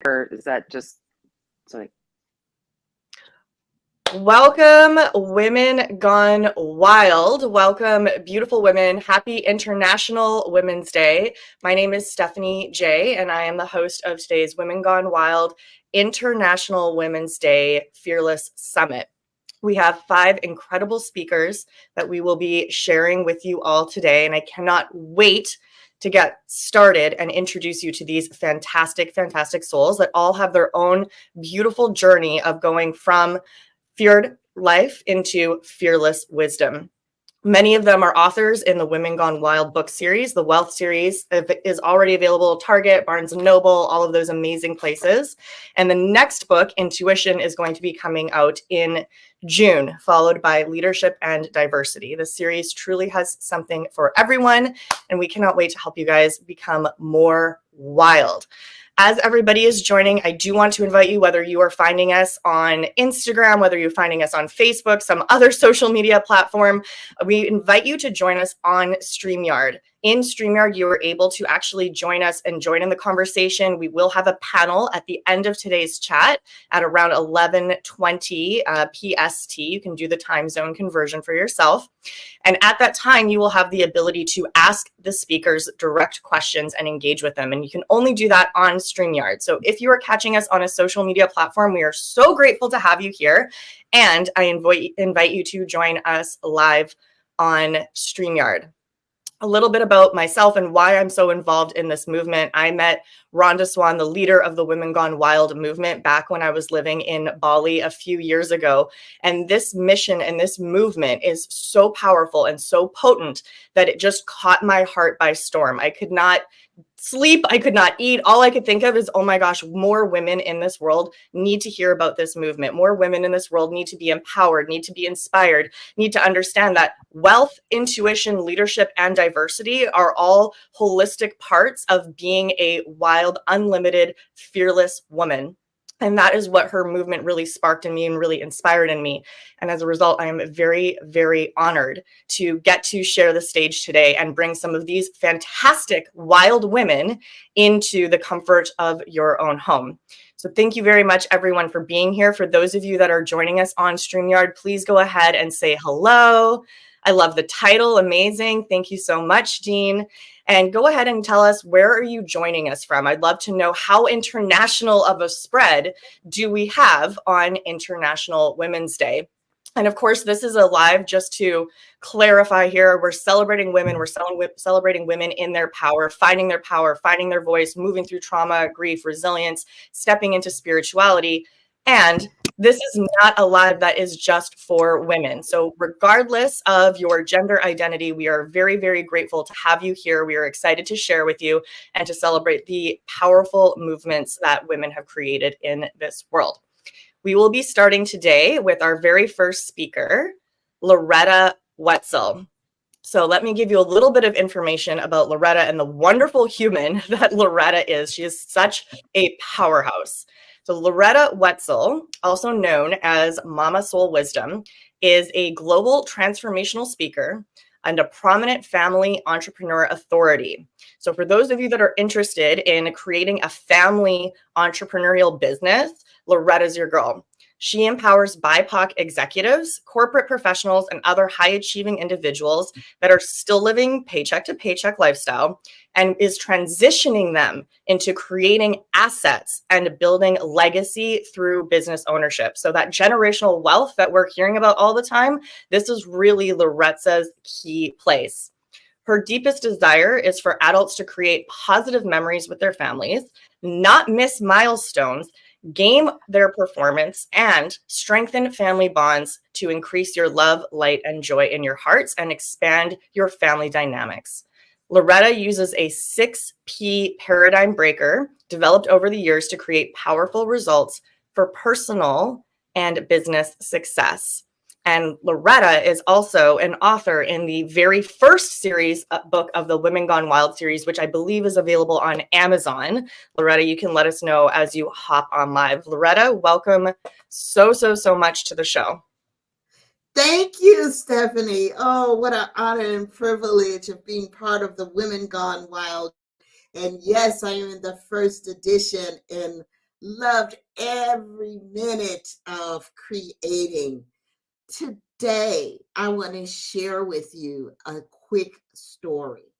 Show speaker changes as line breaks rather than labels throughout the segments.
or is that just sorry?
Welcome, Women Gone Wild. Welcome, beautiful women. Happy International Women's Day. My name is Stephanie Jaie, and I am the host of today's Women Gone Wild International Women's Day Fearless Summit. We have 5 incredible speakers that we will be sharing with you all today, and I cannot wait to get started and introduce you to these fantastic, fantastic souls that all have their own beautiful journey of going from feared life into fearless wisdom. Many of them are authors in the Women Gone Wild book series. The Wealth series is already available at Target, Barnes & Noble, all of those amazing places. And the next book, Intuition, is going to be coming out in June, followed by Leadership and Diversity. This series truly has something for everyone, and we cannot wait to help you guys become more wild. As everybody is joining, I do want to invite you, whether you are finding us on Instagram, whether you're finding us on Facebook, some other social media platform, we invite you to join us on StreamYard. In StreamYard, you are able to actually join us and join in the conversation. We will have a panel at the end of today's chat at around 11:20 PST. You can do the time zone conversion for yourself. And at that time, you will have the ability to ask the speakers direct questions and engage with them. And you can only do that on StreamYard. So if you are catching us on a social media platform, we are so grateful to have you here. And I invite you to join us live on StreamYard. A little bit about myself and why I'm so involved in this movement. I met Rhonda Swan, the leader of the Women Gone Wild movement, back when I was living in Bali a few years ago. And this mission and this movement is so powerful and so potent that it just caught my heart by storm. I could not sleep, I could not eat. All I could think of is, oh my gosh, more women in this world need to hear about this movement. More women in this world need to be empowered, need to be inspired, need to understand that wealth, intuition, leadership, and diversity are all holistic parts of being a wild, unlimited, fearless woman. And that is what her movement really sparked in me and really inspired in me. And as a result, I am very, very honored to get to share the stage today and bring some of these fantastic wild women into the comfort of your own home. So thank you very much, everyone, for being here. For those of you that are joining us on StreamYard, please go ahead and say hello. I love the title. Amazing. Thank you so much, Dean. And go ahead and tell us, where are you joining us from? I'd love to know, how international of a spread do we have on International Women's Day? And of course, this is a live, just to clarify here, we're celebrating women, we're celebrating women in their power, finding their voice, moving through trauma, grief, resilience, stepping into spirituality. And this is not a live that is just for women. So regardless of your gender identity, we are very, very grateful to have you here. We are excited to share with you and to celebrate the powerful movements that women have created in this world. We will be starting today with our very first speaker, Loretta Wetzel. So let me give you a little bit of information about Loretta and the wonderful human that Loretta is. She is such a powerhouse. So Loretta Wetzel, also known as Mama Soul Wisdom, is a global transformational speaker and a prominent family entrepreneur authority. So for those of you that are interested in creating a family entrepreneurial business, Loretta's your girl. She empowers BIPOC executives, corporate professionals, and other high-achieving individuals that are still living paycheck-to-paycheck lifestyle and is transitioning them into creating assets and building legacy through business ownership. So that generational wealth that we're hearing about all the time, this is really Loretta's key place. Her deepest desire is for adults to create positive memories with their families, not miss milestones, game their performance, and strengthen family bonds to increase your love, light, and joy in your hearts and expand your family dynamics. Loretta uses a 6P paradigm breaker developed over the years to create powerful results for personal and business success. And Loretta is also an author in the very first series book of the Women Gone Wild series, which I believe is available on Amazon. Loretta, you can let us know as you hop on live. Loretta, welcome so much to the show.
Thank you, Stephanie. Oh, what an honor and privilege of being part of the Women Gone Wild. And yes, I am in the first edition, and Loved every minute of creating. Today, I want to share with you a quick story.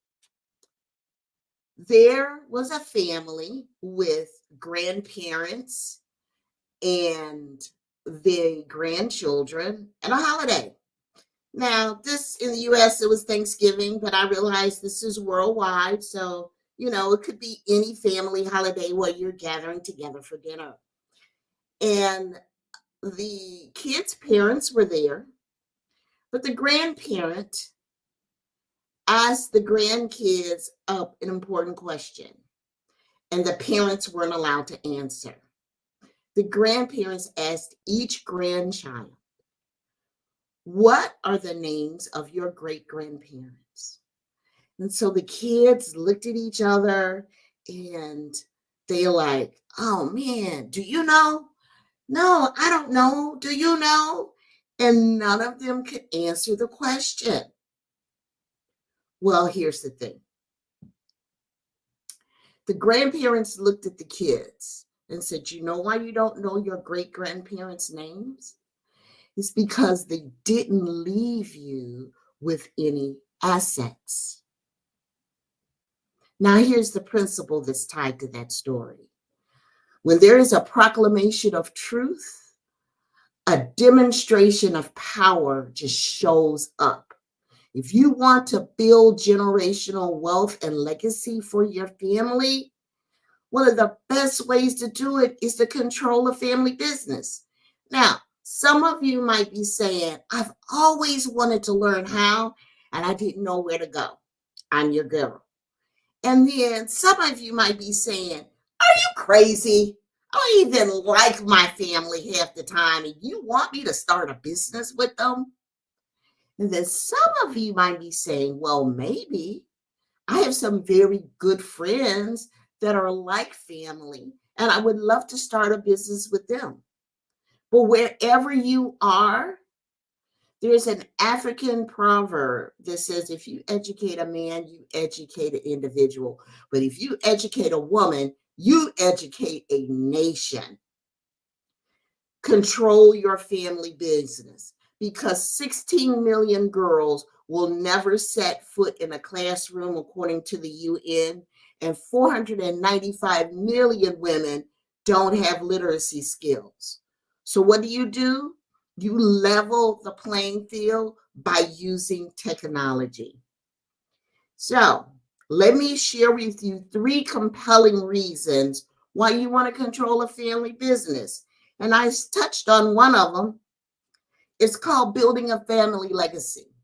There was a family with grandparents and the grandchildren and a holiday. Now, this in the US, it was Thanksgiving, but I realize this is worldwide. So, it could be any family holiday where you're gathering together for dinner. And the kids' parents were there, but the grandparent asked the grandkids an important question, and the parents weren't allowed to answer. The grandparents asked each grandchild, "What are the names of your great-grandparents?" And so the kids looked at each other and they're like, "Oh man, do you know?" "No, I don't know. Do you know?" And none of them could answer the question. Well, here's the thing. The grandparents looked at the kids and said, "You know why you don't know your great-grandparents' names? It's because they didn't leave you with any assets." Now, here's the principle that's tied to that story. When there is a proclamation of truth, a demonstration of power just shows up. If you want to build generational wealth and legacy for your family, one of the best ways to do it is to control a family business. Now, some of you might be saying, "I've always wanted to learn how, and I didn't know where to go." I'm your girl. And then some of you might be saying, "Are you crazy? I don't even like my family half the time, and you want me to start a business with them?" And then some of you might be saying, "Well, maybe I have some very good friends that are like family, and I would love to start a business with them." But wherever you are, there's an African proverb that says, if you educate a man, you educate an individual. But if you educate a woman, you educate a nation. Control your family business, because 16 million girls will never set foot in a classroom, according to the UN, and 495 million women don't have literacy skills. So what do? You level the playing field by using technology. So let me share with you 3 compelling reasons why you want to control a family business. And I touched on one of them. It's called building a family legacy.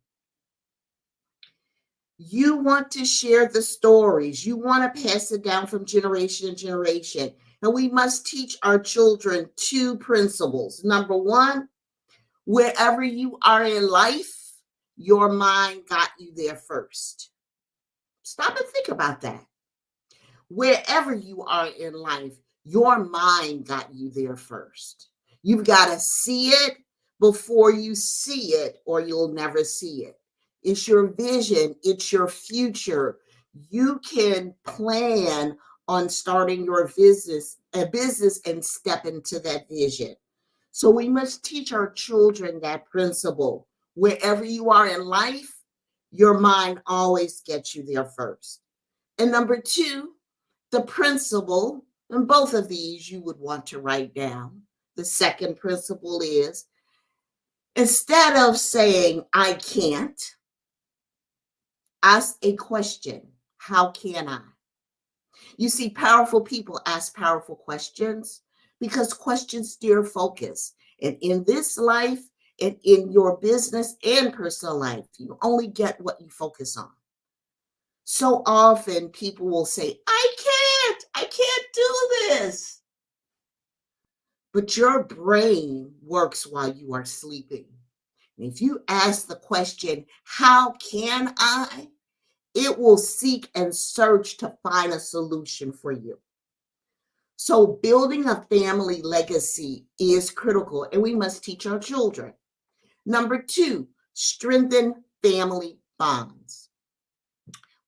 You want to share the stories. You want to pass it down from generation to generation. And we must teach our children 2 principles. Number 1, wherever you are in life, your mind got you there first. Stop and think about that. Wherever you are in life, your mind got you there first. You've got to see it before you see it, or you'll never see it. It's your vision. It's your future. You can plan on starting your business and step into that vision. So we must teach our children that principle. Wherever you are in life, your mind always gets you there first. And number 2, the principle, and both of these you would want to write down. The second principle is, instead of saying, "I can't," ask a question. How can I? You see, powerful people ask powerful questions because questions steer focus. And in this life, and in your business and personal life, you only get what you focus on. So often people will say, I can't do this." But your brain works while you are sleeping. And if you ask the question, "How can I?" it will seek and search to find a solution for you. So building a family legacy is critical, and we must teach our children. Number 2, strengthen family bonds.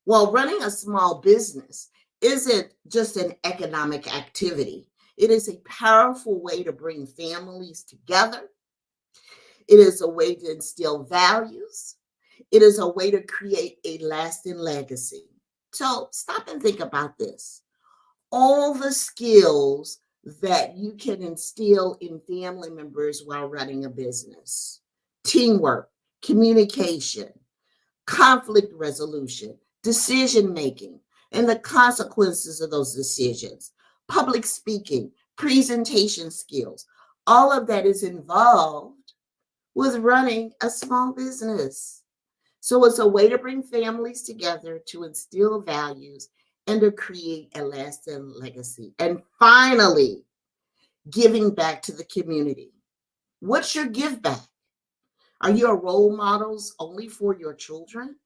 Well, running a small business isn't just an economic activity. It is a powerful way to bring families together. It is a way to instill values. It is a way to create a lasting legacy. So stop and think about this. All the skills that you can instill in family members while running a business: teamwork, communication, conflict resolution, decision making, and the consequences of those decisions, public speaking, presentation skills. All of that is involved with running a small business. So it's a way to bring families together, to instill values, and to create a lasting legacy. And finally, giving back to the community. What's your give back? Are you a role models only for your children?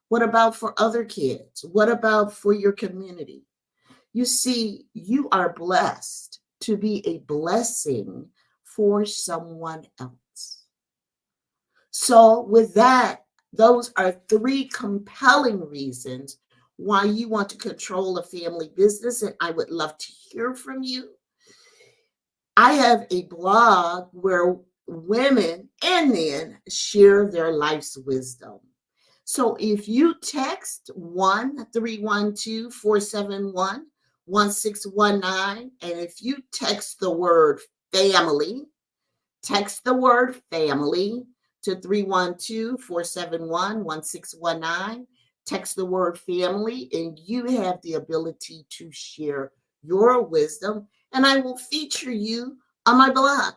What about for other kids? What about for your community? You see, you are blessed to be a blessing for someone else. So with that, those are 3 compelling reasons why you want to control a family business, and I would love to hear from you. I have a blog where women and men share their life's wisdom. So if you text 1-312-471-1619, and if you text the word family to 312-471-1619, text the word family, and you have the ability to share your wisdom, and I will feature you on my blog.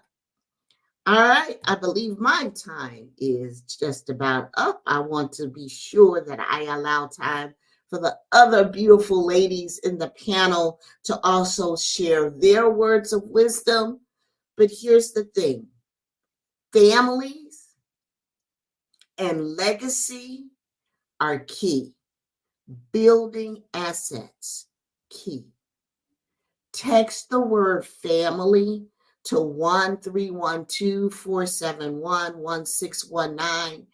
All right, I believe my time is just about up. I want to be sure that I allow time for the other beautiful ladies in the panel to also share their words of wisdom. But here's the thing: families and legacy are key. Building assets, key. Text the word family to 1-312-471-1619.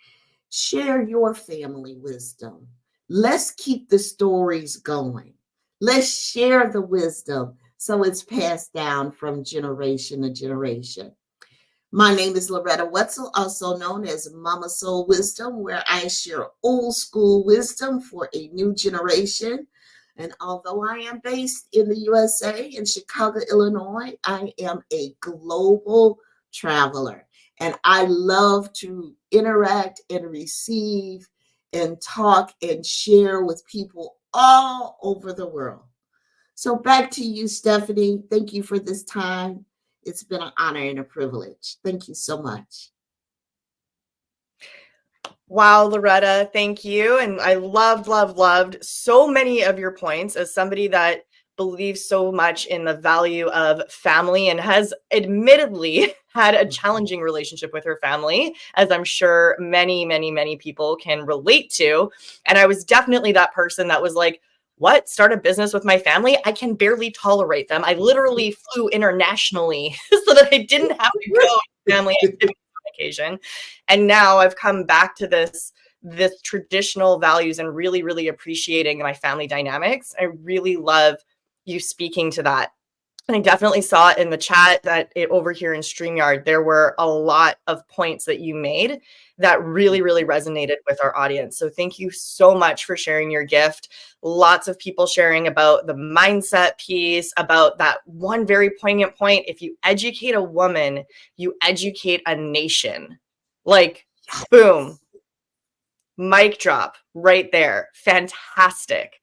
Share your family wisdom. Let's keep the stories going. Let's share the wisdom so it's passed down from generation to generation. My name is Loretta Wetzel, also known as Mama Soul Wisdom, where I share old school wisdom for a new generation. And although I am based in the USA, in Chicago, Illinois, I am a global traveler. And I love to interact and receive and talk and share with people all over the world. So back to you, Stephanie. Thank you for this time. It's been an honor and a privilege. Thank you so much.
Wow, Loretta, thank you. And I loved so many of your points. As somebody that believes so much in the value of family and has admittedly had a challenging relationship with her family, as I'm sure many people can relate to. And I was definitely that person that was like, what? Start a business with my family? I can barely tolerate them. I literally flew internationally so that I didn't have to go to family activities on occasion. And now I've come back to this traditional values and really appreciating my family dynamics. I really love you speaking to that. And I definitely saw it in the chat that over here in StreamYard, there were a lot of points that you made that really resonated with our audience. So thank you so much for sharing your gift. Lots of people sharing about the mindset piece, about that one very poignant point. If you educate a woman, you educate a nation. Like, boom, mic drop right there. Fantastic.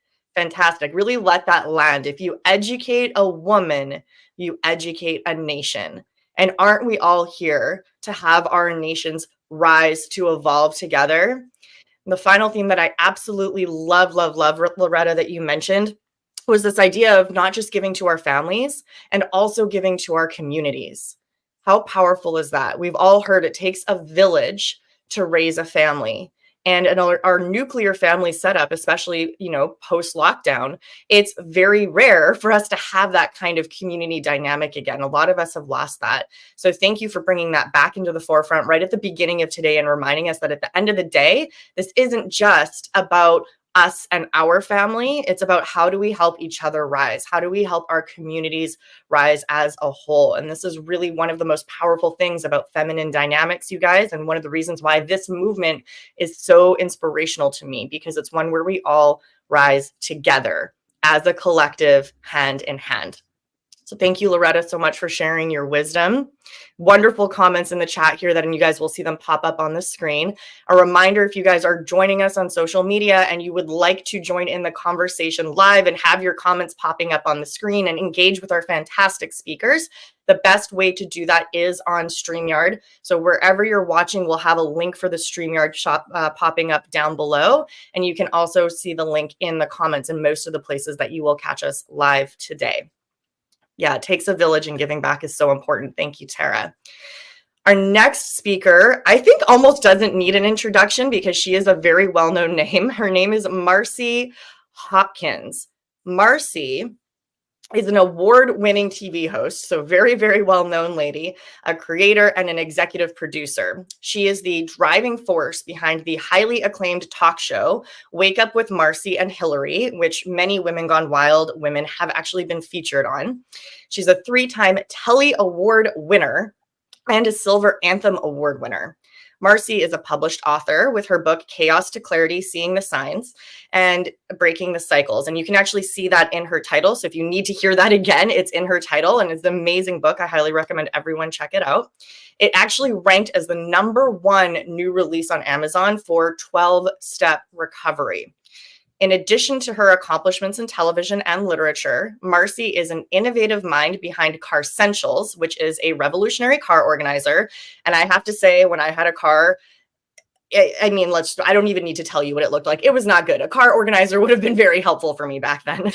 Really let that land. If you educate a woman, you educate a nation. And aren't we all here to have our nations rise to evolve together? And the final theme that I absolutely love, Loretta, that you mentioned was this idea of not just giving to our families and also giving to our communities. How powerful is that? We've all heard it takes a village to raise a family. And in our nuclear family setup, especially, post lockdown, it's very rare for us to have that kind of community dynamic again. A lot of us have lost that. So thank you for bringing that back into the forefront right at the beginning of today and reminding us that at the end of the day, this isn't just about us and our family. It's about how do we help each other rise? How do we help our communities rise as a whole? And this is really one of the most powerful things about feminine dynamics, you guys. And one of the reasons why this movement is so inspirational to me, because it's one where we all rise together as a collective, hand in hand. So thank you, Loretta, so much for sharing your wisdom. Wonderful comments in the chat here that, and you guys will see them pop up on the screen. A reminder, if you guys are joining us on social media and you would like to join in the conversation live and have your comments popping up on the screen and engage with our fantastic speakers, the best way to do that is on StreamYard. So wherever you're watching, we'll have a link for the StreamYard shop popping up down below. And you can also see the link in the comments in most of the places that you will catch us live today. Yeah, it takes a village, and giving back is so important. Thank you, Tara. Our next speaker, I think, almost doesn't need an introduction because she is a very well-known name. Her name is Marci Hopkins. Marci is an award-winning TV host, so very, very well-known lady, a creator and an executive producer. She is the driving force behind the highly acclaimed talk show, Wake Up with Marci and Hillary, which many Women Gone Wild women have actually been featured on. She's a 3-time Telly Award winner and a Silver Anthem Award winner. Marci is a published author with her book, Chaos to Clarity, Seeing the Signs and Breaking the Cycles. And you can actually see that in her title. So if you need to hear that again, it's in her title, and it's an amazing book. I highly recommend everyone check it out. It actually ranked as the #1 new release on Amazon for 12-step recovery. In addition to her accomplishments in television and literature, Marci is an innovative mind behind Carcentials, which is a revolutionary car organizer. And I have to say, when I had a car, I mean, I don't even need to tell you what it looked like. It was not good. A car organizer would have been very helpful for me back then.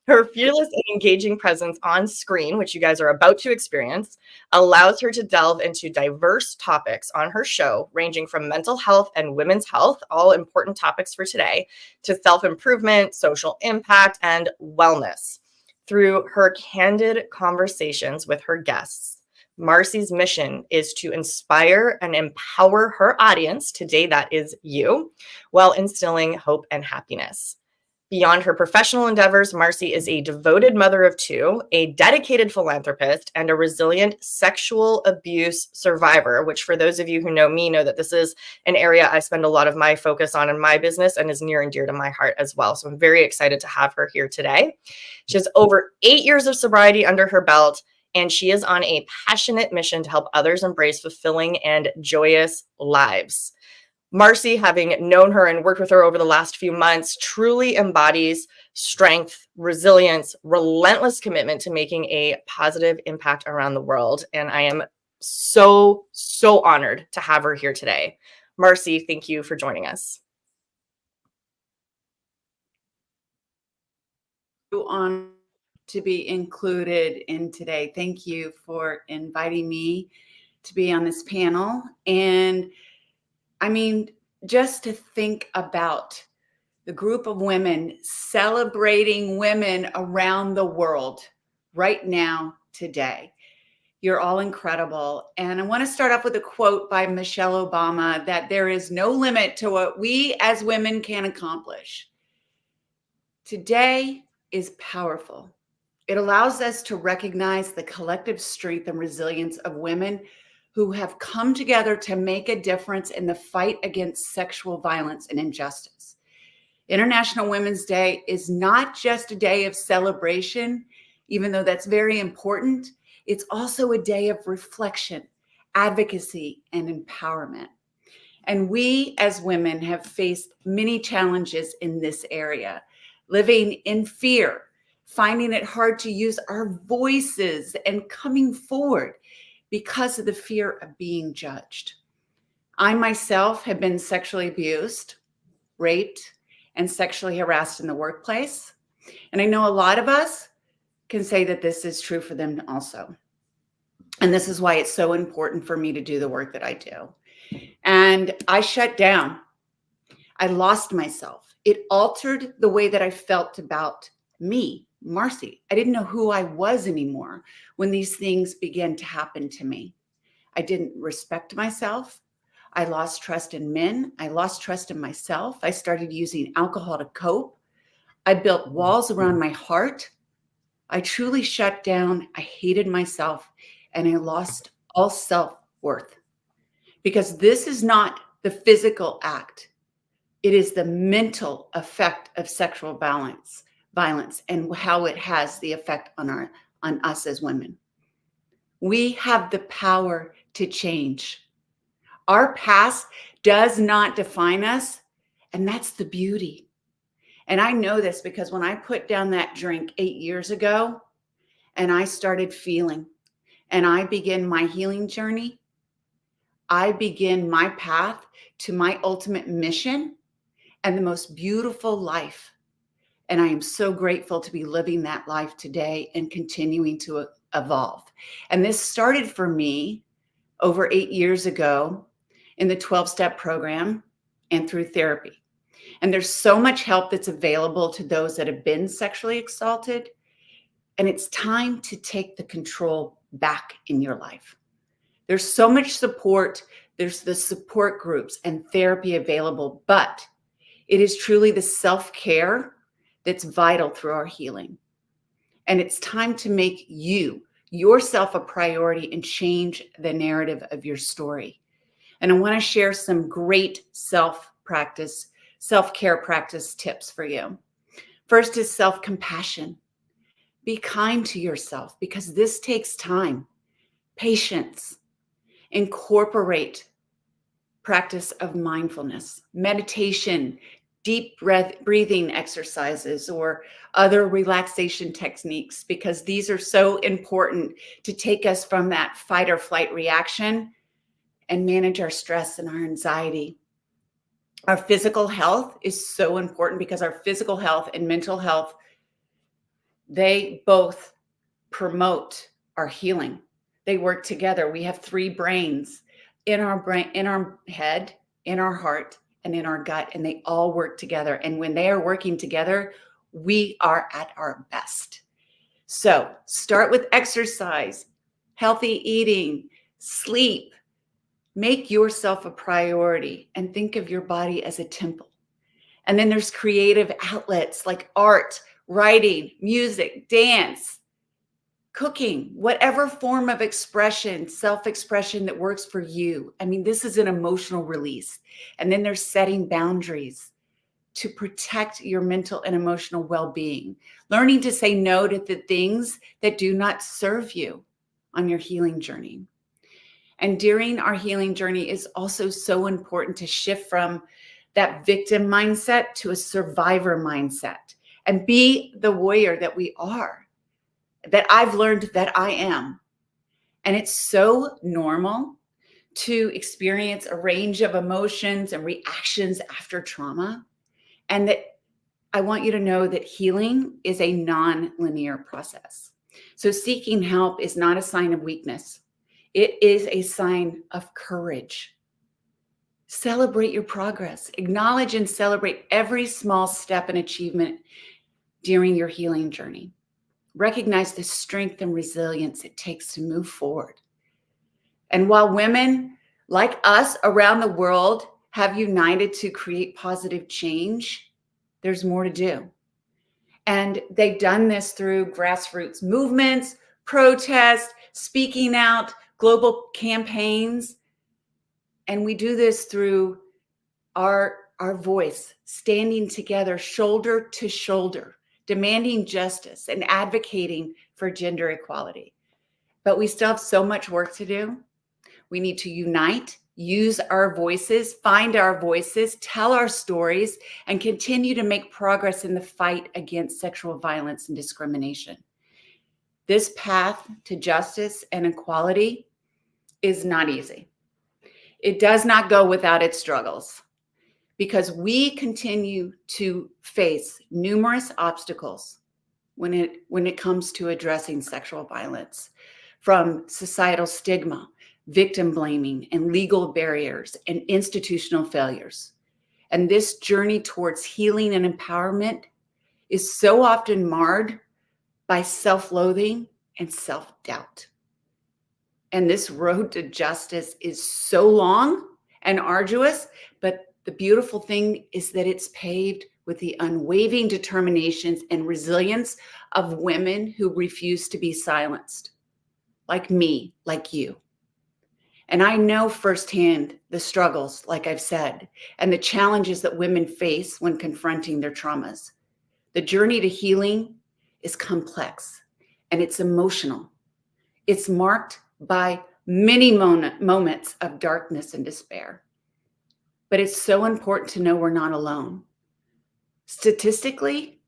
Her fearless and engaging presence on screen, which you guys are about to experience, allows her to delve into diverse topics on her show, ranging from mental health and women's health, all important topics for today, to self-improvement, social impact, and wellness. Through her candid conversations with her guests, Marci's mission is to inspire and empower her audience, today that is you, while instilling hope and happiness. Beyond her professional endeavors, Marci is a devoted mother of 2, a dedicated philanthropist, and a resilient sexual abuse survivor, which for those of you who know me know that this is an area I spend a lot of my focus on in my business and is near and dear to my heart as well. So I'm very excited to have her here today. She has over 8 years of sobriety under her belt, and she is on a passionate mission to help others embrace fulfilling and joyous lives. Marci, having known her and worked with her over the last few months, truly embodies strength, resilience, relentless commitment to making a positive impact around the world. And I am so, so honored to have her here today. Marci, thank you for joining us.
Honored to be included in today. Thank you for inviting me to be on this panel. And I mean, just to think about the group of women celebrating women around the world right now, today. You're all incredible. And I want to start off with a quote by Michelle Obama that there is no limit to what we as women can accomplish. Today is powerful. It allows us to recognize the collective strength and resilience of women who have come together to make a difference in the fight against sexual violence and injustice. International Women's Day is not just a day of celebration, even though that's very important. It's also a day of reflection, advocacy, and empowerment. And we as women have faced many challenges in this area, living in fear, finding it hard to use our voices and coming forward because of the fear of being judged. I myself have been sexually abused, raped, and sexually harassed in the workplace. And I know a lot of us can say that this is true for them also. And this is why it's so important for me to do the work that I do. And I shut down. I lost myself. It altered the way that I felt about me, Marci. I didn't know who I was anymore when these things began to happen to me. I didn't respect myself. I lost trust in men. I lost trust in myself. I started using alcohol to cope. I built walls around my heart. I truly shut down. I hated myself, and I lost all self-worth. Because this is not the physical act. It is the mental effect of sexual violence and how it has the effect on us as women. We have the power to change. Our past does not define us, and that's the beauty. And I know this because when I put down that drink 8 years ago and I started feeling and I began my healing journey, I begin my path to my ultimate mission and the most beautiful life. And I am so grateful to be living that life today and continuing to evolve. And this started for me over 8 years ago in the 12-step program and through therapy. And there's so much help that's available to those that have been sexually assaulted. And it's time to take the control back in your life. There's so much support. There's the support groups and therapy available, but it is truly the self-care that's vital through our healing. And it's time to make yourself a priority and change the narrative of your story. And I want to share some great self-care practice tips for you. First is self-compassion. Be kind to yourself because this takes time, patience. Incorporate practice of mindfulness, meditation, deep breathing exercises, or other relaxation techniques, because these are so important to take us from that fight or flight reaction and manage our stress and our anxiety. Our physical health is so important because our physical health and mental health, they both promote our healing. They work together. We have 3 brains in our brain, in our head, in our heart, and in our gut, and they all work together. And when they are working together, we are at our best. So start with exercise, healthy eating, sleep. Make yourself a priority and think of your body as a temple. And then there's creative outlets like art, writing, music, dance, cooking, whatever form of expression, self-expression that works for you. I mean, this is an emotional release. And then there's setting boundaries to protect your mental and emotional well-being, learning to say no to the things that do not serve you on your healing journey. And during our healing journey is also so important to shift from that victim mindset to a survivor mindset and be the warrior that we are, that I've learned that I am. And it's so normal to experience a range of emotions and reactions after trauma. And that I want you to know that healing is a non-linear process. So seeking help is not a sign of weakness. It is a sign of courage. Celebrate your progress. Acknowledge and celebrate every small step and achievement during your healing journey. Recognize the strength and resilience it takes to move forward. And while women like us around the world have united to create positive change, there's more to do. And they've done this through grassroots movements, protests, speaking out, global campaigns. And we do this through our voice, standing together, shoulder to shoulder, demanding justice and advocating for gender equality. But we still have so much work to do. We need to unite, use our voices, find our voices, tell our stories, and continue to make progress in the fight against sexual violence and discrimination. This path to justice and equality is not easy. It does not go without its struggles, because we continue to face numerous obstacles when it comes to addressing sexual violence, from societal stigma, victim blaming, and legal barriers and institutional failures. And this journey towards healing and empowerment is so often marred by self-loathing and self-doubt. And this road to justice is so long and arduous, but the beautiful thing is that it's paved with the unwavering determinations and resilience of women who refuse to be silenced, like me, like you. And I know firsthand the struggles, like I've said, and the challenges that women face when confronting their traumas. The journey to healing is complex and it's emotional. It's marked by many moments of darkness and despair. But it's so important to know we're not alone. Statistically,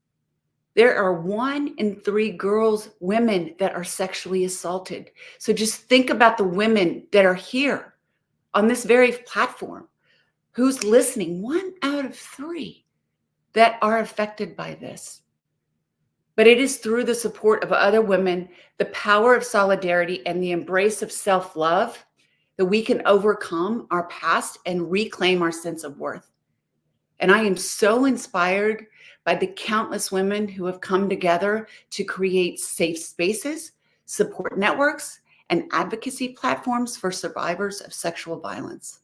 there are 1 in 3 girls, women that are sexually assaulted. So just think about the women that are here on this very platform. Who's listening? 1 out of 3 that are affected by this. But it is through the support of other women, the power of solidarity, and the embrace of self-love that we can overcome our past and reclaim our sense of worth. And I am so inspired by the countless women who have come together to create safe spaces, support networks, and advocacy platforms for survivors of sexual violence.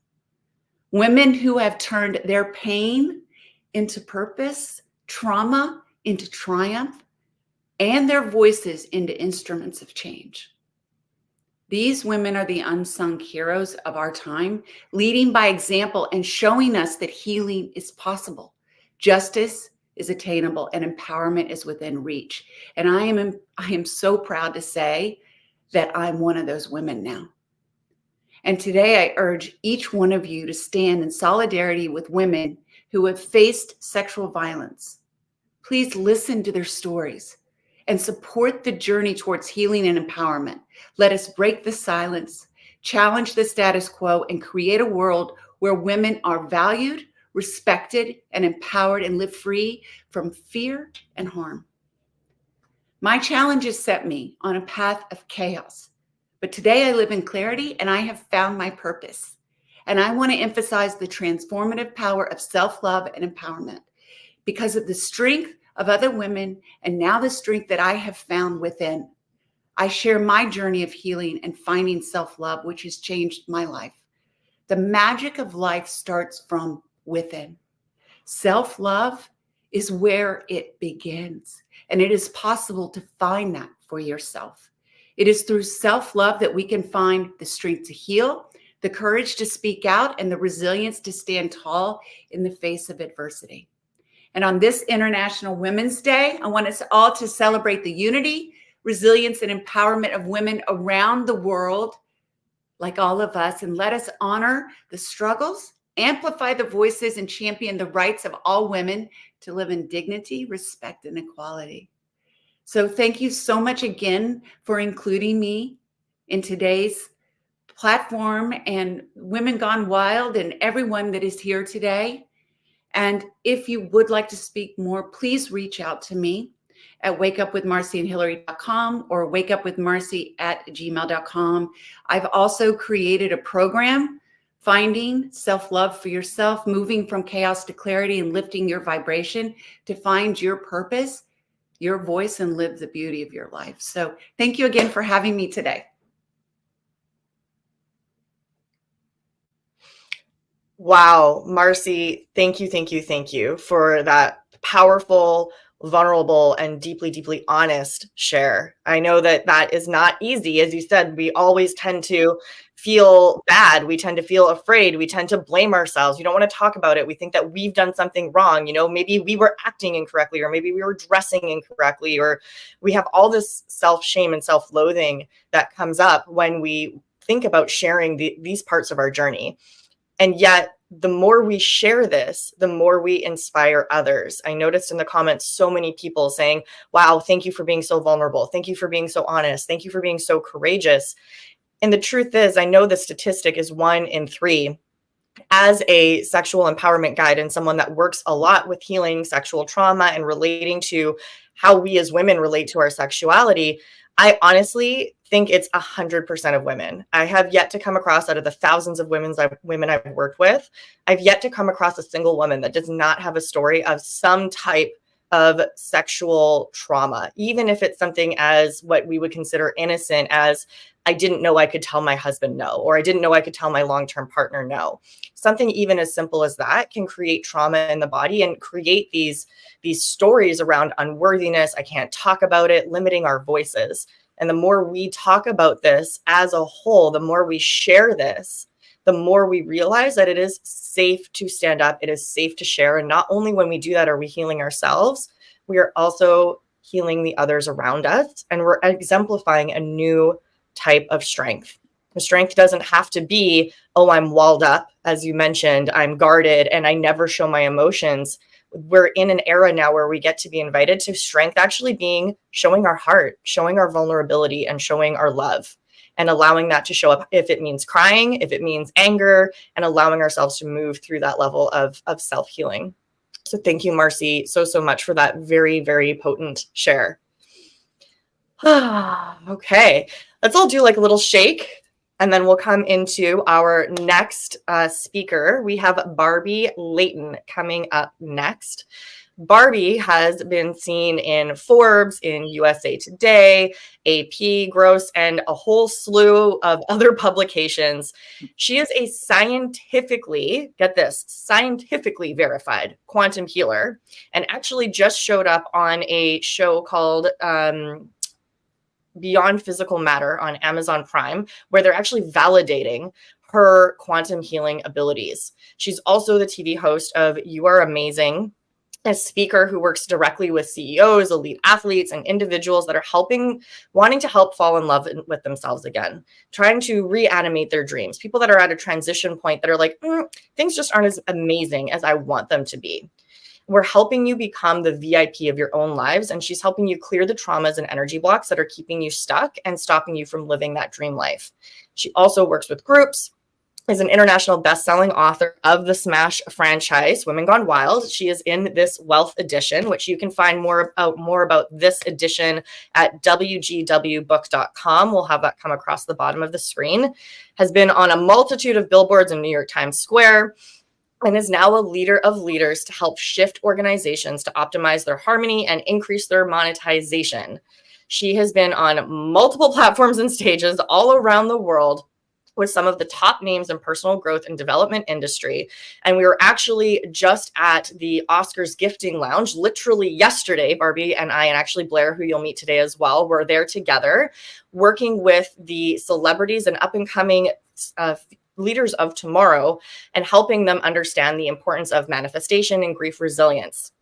Women who have turned their pain into purpose, trauma into triumph, and their voices into instruments of change. These women are the unsung heroes of our time, leading by example and showing us that healing is possible, justice is attainable, and empowerment is within reach. And I am so proud to say that I'm one of those women now. And today I urge each one of you to stand in solidarity with women who have faced sexual violence. Please listen to their stories and support the journey towards healing and empowerment. Let us break the silence, challenge the status quo, and create a world where women are valued, respected, and empowered and live free from fear and harm. My challenges set me on a path of chaos, but today I live in clarity and I have found my purpose. And I want to emphasize the transformative power of self-love and empowerment because of the strength of other women, and now the strength that I have found within. I share my journey of healing and finding self-love, which has changed my life. The magic of life starts from within. Self-love is where it begins, and it is possible to find that for yourself. It is through self-love that we can find the strength to heal, the courage to speak out, and the resilience to stand tall in the face of adversity. And on this International Women's Day, I want us all to celebrate the unity, resilience, and empowerment of women around the world, like all of us, and let us honor the struggles, amplify the voices, and champion the rights of all women to live in dignity, respect, and equality. So thank you so much again for including me in today's platform, and Women Gone Wild, and everyone that is here today. And if you would like to speak more, please reach out to me at wakeupwithmarciandhillary.com or wakeupwithmarci@gmail.com. I've also created a program, Finding Self-Love for Yourself, Moving from Chaos to Clarity and Lifting Your Vibration to find your purpose, your voice, and live the beauty of your life. So thank you again for having me today.
Wow, Marci, thank you for that powerful, vulnerable, and deeply, deeply honest share. I know that that is not easy. As you said, we always tend to feel bad. We tend to feel afraid. We tend to blame ourselves. We don't want to talk about it. We think that we've done something wrong. You know, maybe we were acting incorrectly, or maybe we were dressing incorrectly, or we have all this self-shame and self-loathing that comes up when we think about sharing these parts of our journey. And yet, the more we share this, the more we inspire others. I noticed in the comments so many people saying, wow, thank you for being so vulnerable. Thank you for being so honest. Thank you for being so courageous. And the truth is, I know the statistic is 1 in 3. As a sexual empowerment guide and someone that works a lot with healing sexual trauma and relating to how we as women relate to our sexuality, I honestly think it's 100% of women. I have yet to come across, out of the thousands of women I've worked with, I've yet to come across a single woman that does not have a story of some type of sexual trauma, even if it's something as what we would consider innocent as I didn't know I could tell my husband no, or I didn't know I could tell my long-term partner no. Something even as simple as that can create trauma in the body and create these stories around unworthiness. I can't talk about it, limiting our voices. And the more we talk about this as a whole, the more we share this, the more we realize that it is safe to stand up, it is safe to share. And not only when we do that are we healing ourselves, we are also healing the others around us, and we're exemplifying a new type of strength. The strength doesn't have to be, oh, I'm walled up, as you mentioned, I'm guarded, and I never show my emotions. We're in an era now where we get to be invited to strength actually being showing our heart, showing our vulnerability, and showing our love, and allowing that to show up if it means crying, if it means anger, and allowing ourselves to move through that level of self-healing. So thank you, Marci, so much for that very, very potent share. Okay, let's all do like a little shake, and then we'll come into our next speaker. We have Barbie Layton coming up next. Barbie has been seen in Forbes, in USA Today, AP, Gross, and a whole slew of other publications. She is a scientifically, get this, scientifically verified quantum healer, and actually just showed up on a show called Beyond Physical Matter on Amazon Prime, where they're actually validating her quantum healing abilities. She's also the TV host of You Are Amazing, a speaker who works directly with CEOs, elite athletes, and individuals that are wanting to help fall in love with themselves again, trying to reanimate their dreams, people that are at a transition point that are like, things just aren't as amazing as I want them to be. We're helping you become the VIP of your own lives, and she's helping you clear the traumas and energy blocks that are keeping you stuck and stopping you from living that dream life. She also works with groups, is an international best-selling author of the smash franchise, Women Gone Wild. She is in this Wealth edition, which you can find more about this edition at wgwbook.com. We'll have that come across the bottom of the screen. Has been on a multitude of billboards in New York Times Square, and is now a leader of leaders to help shift organizations to optimize their harmony and increase their monetization. She has been on multiple platforms and stages all around the world with some of the top names in personal growth and development industry. And we were actually just at the Oscars gifting lounge, literally yesterday, Barbie and I, and actually Blair, who you'll meet today as well, were there together, working with the celebrities and up and coming leaders of tomorrow and helping them understand the importance of manifestation and grief resilience.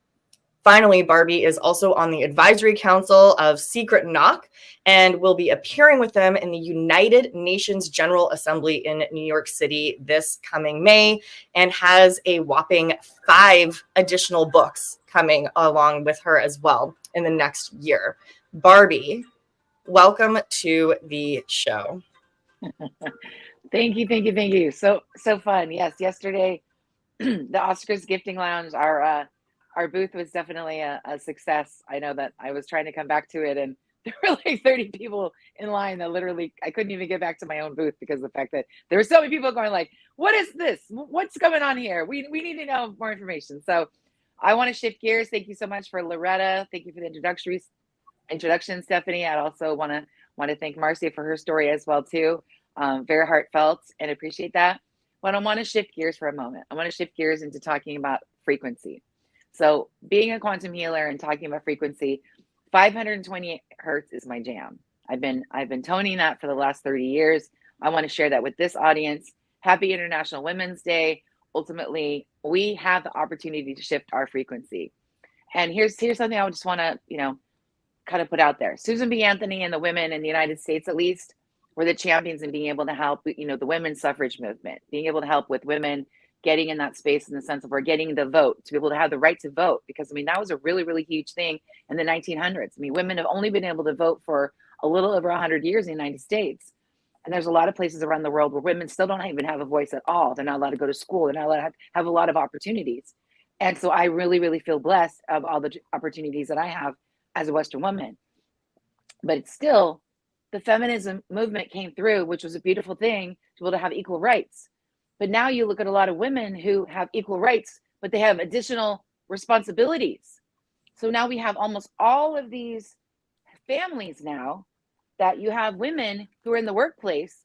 Finally, Barbie is also on the advisory council of Secret Knock and will be appearing with them in the United Nations General Assembly in New York City this coming May, and has a whopping 5 additional books coming along with her as well in the next year. Barbie, welcome to the show.
Thank you. So fun. Yes, yesterday, the Oscars gifting lounge, our booth was definitely a success. I know that I was trying to come back to it, and there were like 30 people in line that literally, I couldn't even get back to my own booth because of the fact that there were so many people going like, what is this? What's going on here? We need to know more information. So I want to shift gears. Thank you so much for Loretta. Thank you for the introduction, Stephanie. I'd also want to thank Marci for her story as well too. Very heartfelt, and appreciate that. But I want to shift gears for a moment. I want to shift gears into talking about frequency. So being a quantum healer and talking about frequency, 520 hertz is my jam. I've been toning that for the last 30 years. I want to share that with this audience. Happy International Women's Day. Ultimately, we have the opportunity to shift our frequency. And here's something I just want to, kind of put out there. Susan B. Anthony and the women in the United States, at least, were the champions in being able to help, the women's suffrage movement, being able to help with women getting in that space in the sense of we're getting the vote, to be able to have the right to vote. Because, that was a really, really huge thing in the 1900s. Women have only been able to vote for a little over 100 years in the United States. And there's a lot of places around the world where women still don't even have a voice at all. They're not allowed to go to school. They're not allowed to have a lot of opportunities. And so I really, really feel blessed of all the opportunities that I have as a Western woman. But it's still, the feminism movement came through, which was a beautiful thing, to be able to have equal rights. But now you look at a lot of women who have equal rights, but they have additional responsibilities. So now we have almost all of these families now that you have women who are in the workplace,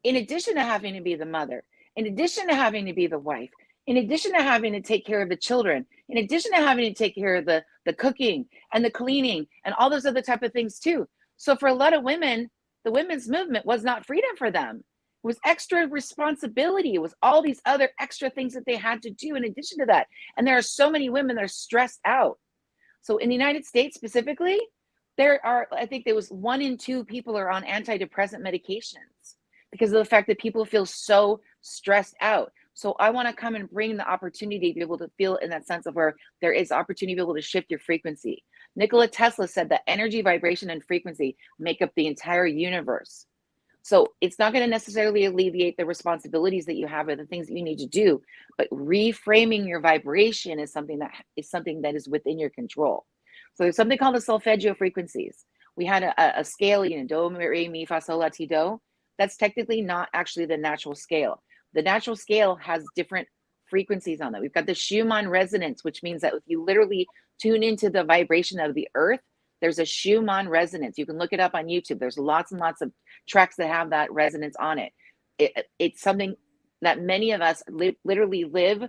in addition to having to be the mother, in addition to having to be the wife, in addition to having to take care of the children, in addition to having to take care of the cooking and the cleaning and all those other type of things too. So for a lot of women, the women's movement was not freedom for them. It was extra responsibility. It was all these other extra things that they had to do in addition to that. And there are so many women that are stressed out. So in the United States specifically, there are, I think there was 1 in 2 people are on antidepressant medications because of the fact that people feel so stressed out. So I want to come and bring the opportunity to be able to feel in that sense of where there is opportunity to be able to shift your frequency. Nikola Tesla said that energy, vibration, and frequency make up the entire universe. So it's not going to necessarily alleviate the responsibilities that you have or the things that you need to do, but reframing your vibration is something that is within your control. So there's something called the solfeggio frequencies. We had a scale, do, re, mi, fa, sol, la, ti, do. That's technically not actually the natural scale. The natural scale has different frequencies on it. We've got the Schumann resonance, which means that if you literally tune into the vibration of the earth, there's a Schumann resonance. You can look it up on YouTube. There's lots and lots of tracks that have that resonance on it. It's something that many of us literally live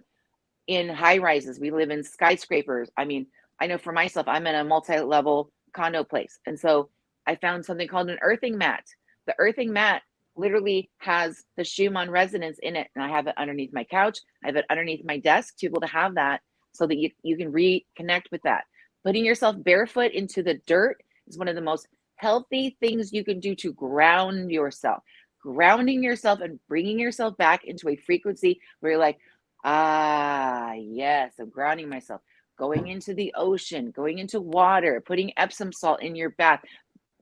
in high rises. We live in skyscrapers. I mean, I know for myself, I'm in a multi-level condo place. And so I found something called an earthing mat. The earthing mat literally has the Schumann resonance in it. And I have it underneath my couch. I have it underneath my desk to be able to have that so that you can reconnect with that. Putting yourself barefoot into the dirt is one of the most healthy things you can do to ground yourself. Grounding yourself and bringing yourself back into a frequency where you're like, yes, I'm grounding myself. Going into the ocean, going into water, putting Epsom salt in your bath,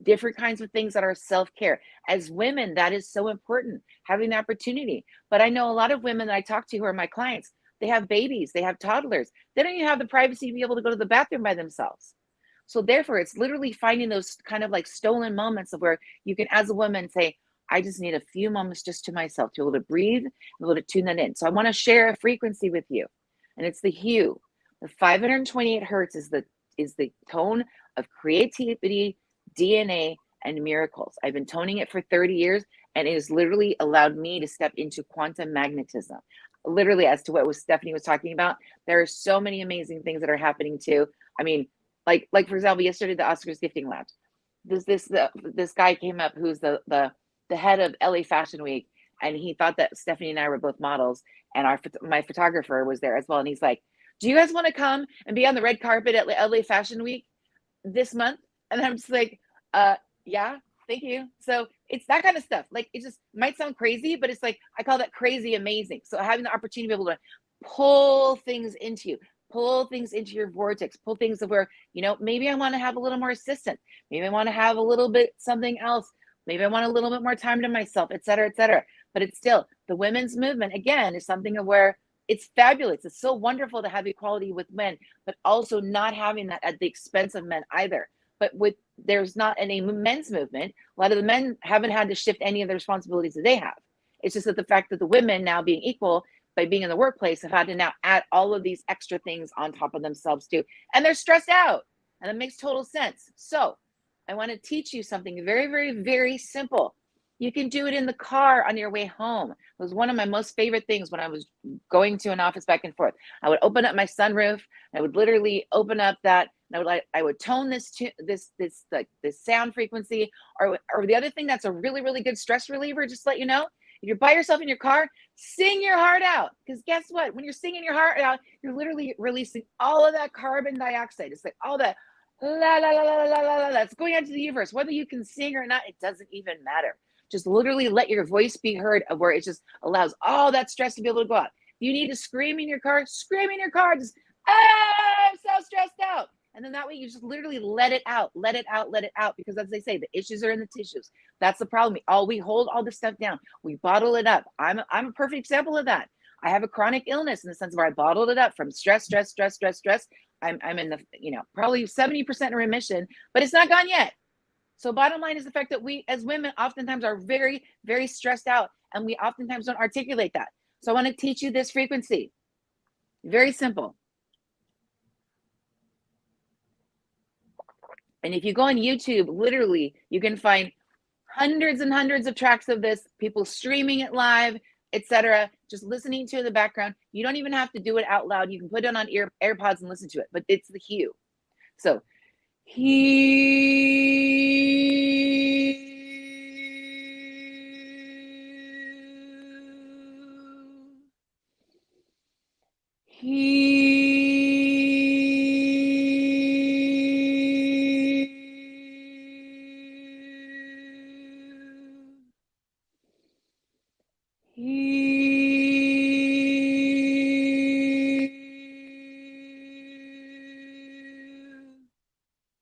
different kinds of things that are self-care. As women, that is so important, having the opportunity. But I know a lot of women that I talk to who are my clients, they have babies, they have toddlers. They don't even have the privacy to be able to go to the bathroom by themselves. So therefore, it's literally finding those kind of like stolen moments of where you can, as a woman, say, I just need a few moments just to myself to be able to breathe, be able to tune that in. So I want to share a frequency with you. And it's the hue. The 528 hertz is the tone of creativity, DNA, and miracles. I've been toning it for 30 years, and it has literally allowed me to step into quantum magnetism. Literally, as to what Stephanie was talking about, there are so many amazing things that are happening too. I mean, like for example, yesterday the Oscars gifting lounge. This guy came up who's the head of LA Fashion Week, and he thought that Stephanie and I were both models, and my photographer was there as well, and he's like, do you guys want to come and be on the red carpet at LA Fashion Week this month? And I'm just like, yeah, thank you. So it's that kind of stuff. Like, it just might sound crazy, but it's like, I call that crazy amazing. So having the opportunity to be able to pull things into you, pull things into your vortex, pull things of where, maybe I want to have a little more assistance. Maybe I want to have a little bit something else. Maybe I want a little bit more time to myself, et cetera, et cetera. But it's still, the women's movement, again, is something of where it's fabulous. It's so wonderful to have equality with men, but also not having that at the expense of men either. But there's not any men's movement. A lot of the men haven't had to shift any of the responsibilities that they have. It's just that the fact that the women now being equal by being in the workplace have had to now add all of these extra things on top of themselves too. And they're stressed out. And it makes total sense. So I want to teach you something very, very, very simple. You can do it in the car on your way home. It was one of my most favorite things when I was going to an office back and forth. I would open up my sunroof. I would literally open up that. And I would tone this sound frequency. Or the other thing that's a really, really good stress reliever, just to let you know, if you're by yourself in your car, sing your heart out. Because guess what? When you're singing your heart out, you're literally releasing all of that carbon dioxide. It's like all that la la la la la la la that's going out to the universe. Whether you can sing or not, it doesn't even matter. Just literally let your voice be heard, of where it just allows all that stress to be able to go out. If you need to scream in your car, scream in your car. Just, I'm so stressed out. And then that way you just literally let it out, let it out, let it out. Because as they say, the issues are in the tissues. That's the problem. We hold all this stuff down. We bottle it up. I'm a perfect example of that. I have a chronic illness in the sense where I bottled it up from stress. I'm in the, probably 70% in remission, but it's not gone yet. So bottom line is the fact that we as women oftentimes are very, very stressed out, and we oftentimes don't articulate that. So I want to teach you this frequency. Very simple. And if you go on YouTube, literally, you can find hundreds and hundreds of tracks of this, people streaming it live, etc. Just listening to it in the background. You don't even have to do it out loud. You can put it on AirPods and listen to it, but it's the hue. So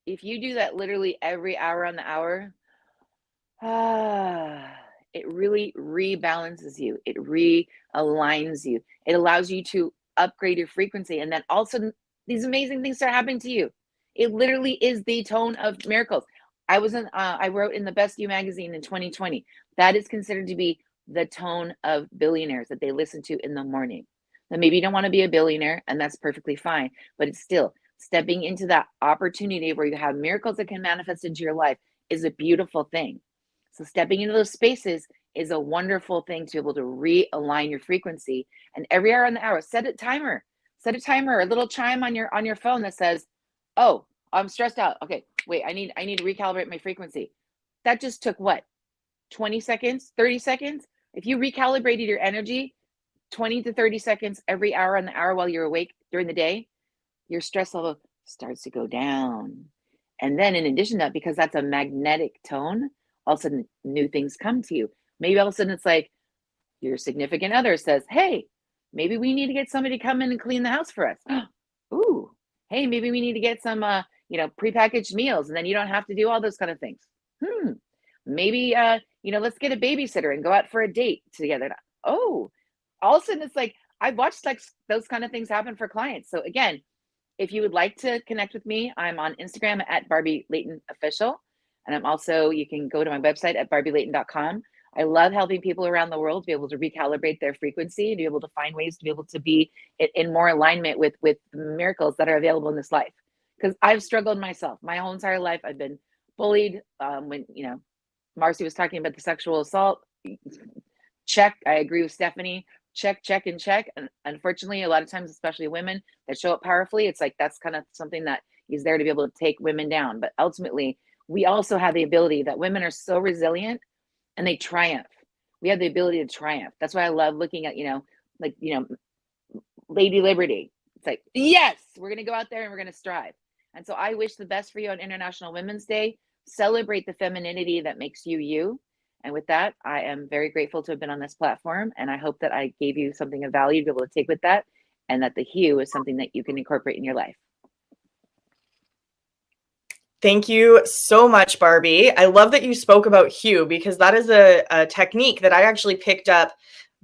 if you do that literally every hour on the hour, it really rebalances you. It realigns you. It allows you to upgrade your frequency. And then all of a sudden, these amazing things start happening to you. It literally is the tone of miracles. I wrote in the Best You magazine in 2020. That is considered to be the tone of billionaires that they listen to in the morning. Now, maybe you don't want to be a billionaire, and that's perfectly fine, but it's still stepping into that opportunity where you have miracles that can manifest into your life is a beautiful thing. So stepping into those spaces is a wonderful thing to be able to realign your frequency. And every hour on the hour, set a timer, a little chime on your phone that says, "Oh, I'm stressed out. Okay, wait, I need to recalibrate my frequency." That just took what? 20 seconds, 30 seconds? If you recalibrated your energy 20 to 30 seconds every hour on the hour while you're awake during the day, your stress level starts to go down. And then in addition to that, because that's a magnetic tone, all of a sudden new things come to you. Maybe all of a sudden it's like your significant other says, "Hey, maybe we need to get somebody to come in and clean the house for us." Ooh, hey, maybe we need to get some, prepackaged meals, and then you don't have to do all those kind of things. Maybe, let's get a babysitter and go out for a date together. Oh, all of a sudden it's like, I've watched like those kind of things happen for clients. So again, if you would like to connect with me, I'm on Instagram at Barbie Layton Official. And you can go to my website at barbielayton.com. I love helping people around the world to be able to recalibrate their frequency and be able to find ways to be able to be in more alignment with miracles that are available in this life. Because I've struggled myself my whole entire life. I've been bullied. When, Marci was talking about the sexual assault, check. I agree with Stephanie. Check, check, and check. And unfortunately, a lot of times, especially women that show up powerfully, it's like that's kind of something that is there to be able to take women down. But ultimately, we also have the ability that women are so resilient and they triumph. We have the ability to triumph. That's why I love looking at, Lady Liberty. It's like, yes, we're going to go out there and we're going to strive. And so I wish the best for you on International Women's Day. Celebrate the femininity that makes you you. And with that, I am very grateful to have been on this platform. And I hope that I gave you something of value to be able to take with that, and that the hue is something that you can incorporate in your life.
Thank you so much, Barbie. I love that you spoke about hue, because that is a technique that I actually picked up.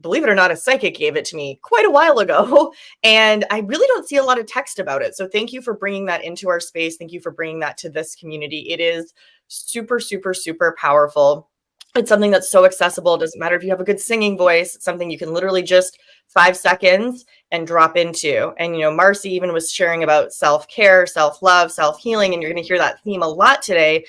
Believe it or not, a psychic gave it to me quite a while ago, and I really don't see a lot of text about it. So thank you for bringing that into our space. Thank you for bringing that to this community. It is super, super, super powerful. It's something that's so accessible. It doesn't matter if you have a good singing voice. It's something you can literally just 5 seconds and drop into. And, Marci even was sharing about self-care, self-love, self-healing, and you're going to hear that theme a lot today.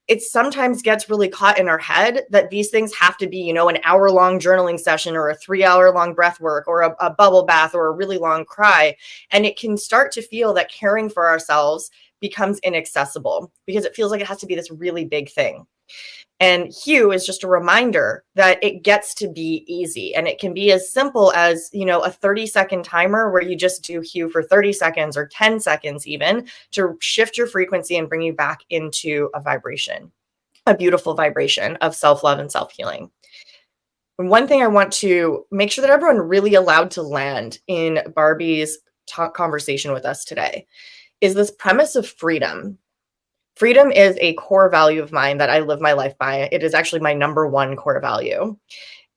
It sometimes gets really caught in our head that these things have to be, an hour-long journaling session or a 3-hour-long breath work or a bubble bath or a really long cry. And it can start to feel that caring for ourselves becomes inaccessible because it feels like it has to be this really big thing. And hue is just a reminder that it gets to be easy. And it can be as simple as, a 30-second timer where you just do hue for 30 seconds or 10 seconds even to shift your frequency and bring you back into a vibration, a beautiful vibration of self-love and self-healing. And one thing I want to make sure that everyone really allowed to land in Barbie's conversation with us today is this premise of freedom. Freedom is a core value of mine that I live my life by. It is actually my number one core value.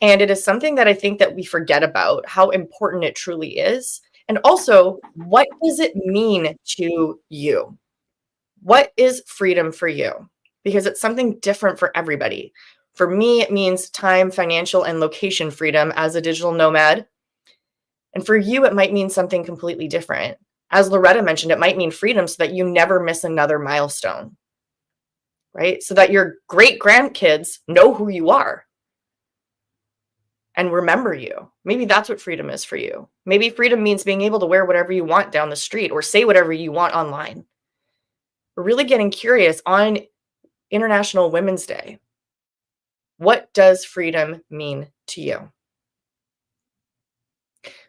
And it is something that I think that we forget about how important it truly is. And also, what does it mean to you? What is freedom for you? Because it's something different for everybody. For me, it means time, financial, and location freedom as a digital nomad. And for you, it might mean something completely different. As Loretta mentioned, it might mean freedom so that you never miss another milestone. right? So that your great grandkids know who you are and remember you. Maybe that's what freedom is for you. Maybe freedom means being able to wear whatever you want down the street or say whatever you want online. We're really getting curious on International Women's Day. What does freedom mean to you?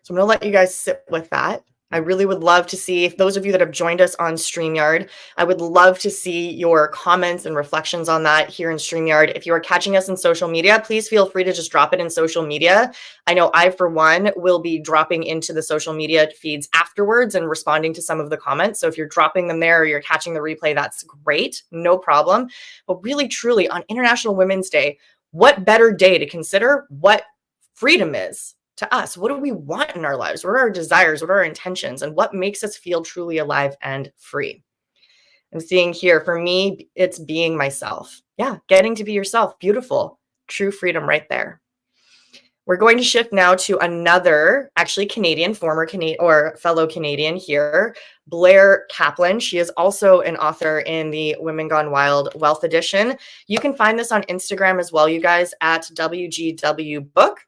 So I'm going to let you guys sit with that. I really would love to see, if those of you that have joined us on StreamYard, I would love to see your comments and reflections on that here in StreamYard. If you are catching us in social media, please feel free to just drop it in social media. I know I, for one, will be dropping into the social media feeds afterwards and responding to some of the comments. So if you're dropping them there or you're catching the replay, that's great, no problem. But really, truly, on International Women's Day, what better day to consider what freedom is to us? What do we want in our lives? What are our desires? What are our intentions? And what makes us feel truly alive and free? I'm seeing here, for me, it's being myself. Yeah, getting to be yourself. Beautiful. True freedom right there. We're going to shift now to another, actually Canadian, former Canadian or fellow Canadian here, Blair Kaplan. She is also an author in the Women Gone Wild Wealth Edition. You can find this on Instagram as well, you guys, at WGW Book,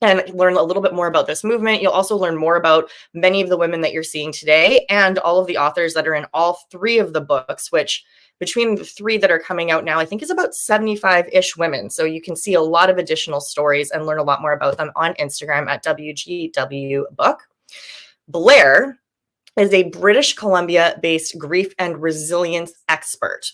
and learn a little bit more about this movement. You'll also learn more about many of the women that you're seeing today and all of the authors that are in all three of the books, which between the three that are coming out now, I think is about 75-ish women. So you can see a lot of additional stories and learn a lot more about them on Instagram at WGW Book. Blair is a British Columbia-based grief and resilience expert.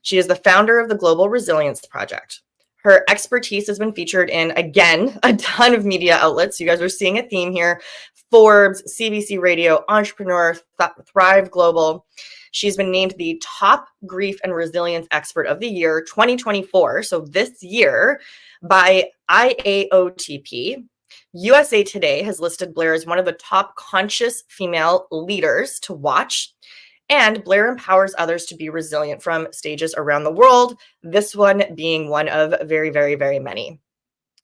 She is the founder of the Global Resilience Project. Her expertise has been featured in, again, a ton of media outlets. You guys are seeing a theme here. Forbes, CBC Radio, Entrepreneur, Thrive Global. She's been named the top grief and resilience expert of the year 2024. So this year by IAOTP. USA Today has listed Blair as one of the top conscious female leaders to watch. And Blair empowers others to be resilient from stages around the world, this one being one of very, very, very many.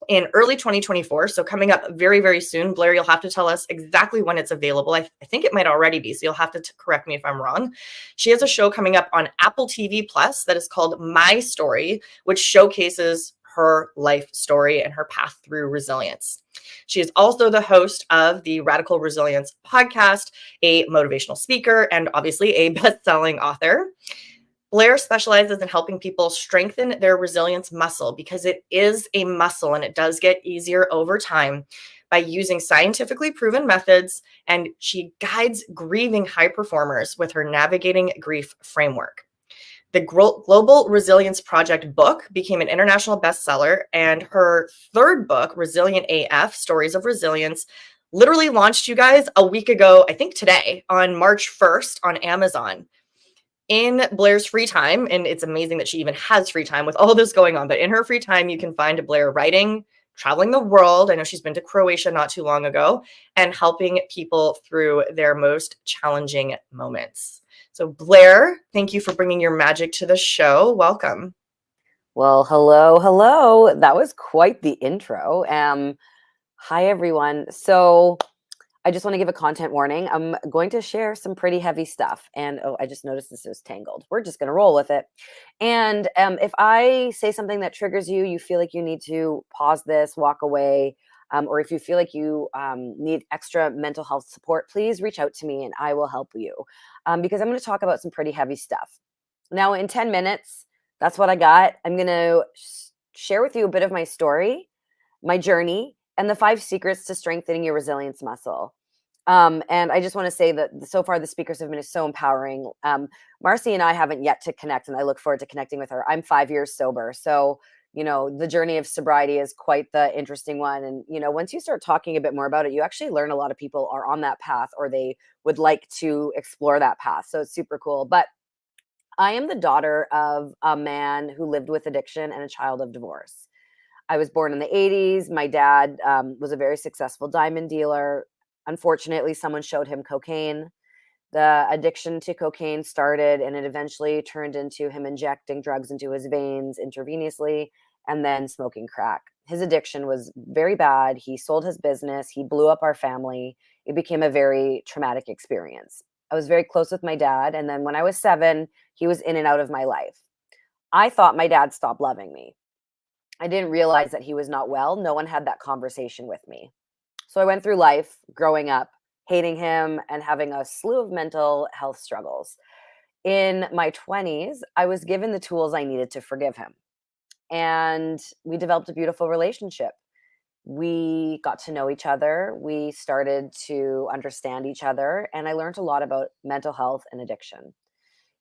In early 2024, so coming up very, very soon, Blair, you'll have to tell us exactly when it's available. I think it might already be, so you'll have to correct me if I'm wrong. She has a show coming up on Apple TV Plus that is called My Story, which showcases her life story and her path through resilience. She is also the host of the Radical Resilience podcast, a motivational speaker, and obviously a best-selling author. Blair specializes in helping people strengthen their resilience muscle because it is a muscle and it does get easier over time by using scientifically proven methods, and she guides grieving high performers with her Navigating Grief framework. The Global Resilience Project book became an international bestseller, and her third book, Resilient AF, Stories of Resilience, literally launched, you guys, a week ago, I think today, on March 1st on Amazon. In Blair's free time, and it's amazing that she even has free time with all this going on, but in her free time, you can find Blair writing, traveling the world. I know she's been to Croatia not too long ago, and helping people through their most challenging moments. So Blair, thank you for bringing your magic to the show. Welcome.
Well, hello. That was quite the intro. Hi, everyone. So I just want to give a content warning. I'm going to share some pretty heavy stuff. And oh, I just noticed this is tangled. We're just going to roll with it. And if I say something that triggers you, you feel like you need to pause this, walk away, or if you feel like you need extra mental health support, please reach out to me and I will help you. Because I'm going to talk about some pretty heavy stuff. Now, in 10 minutes, that's what I got. I'm going to share with you a bit of my story, my journey, and the 5 secrets to strengthening your resilience muscle. And I just want to say that so far the speakers have been so empowering. Marci and I haven't yet to connect, and I look forward to connecting with her. I'm 5 years sober. So, the journey of sobriety is quite the interesting one. And, once you start talking a bit more about it, you actually learn a lot of people are on that path or they would like to explore that path. So it's super cool. But I am the daughter of a man who lived with addiction and a child of divorce. I was born in the 80s. My dad was a very successful diamond dealer. Unfortunately, someone showed him cocaine. The addiction to cocaine started, and it eventually turned into him injecting drugs into his veins intravenously and then smoking crack. His addiction was very bad. He sold his business. He blew up our family. It became a very traumatic experience. I was very close with my dad. And then when I was 7, he was in and out of my life. I thought my dad stopped loving me. I didn't realize that he was not well. No one had that conversation with me. So I went through life growing up, hating him and having a slew of mental health struggles. In my 20s, I was given the tools I needed to forgive him. And we developed a beautiful relationship. We got to know each other. We started to understand each other. And I learned a lot about mental health and addiction.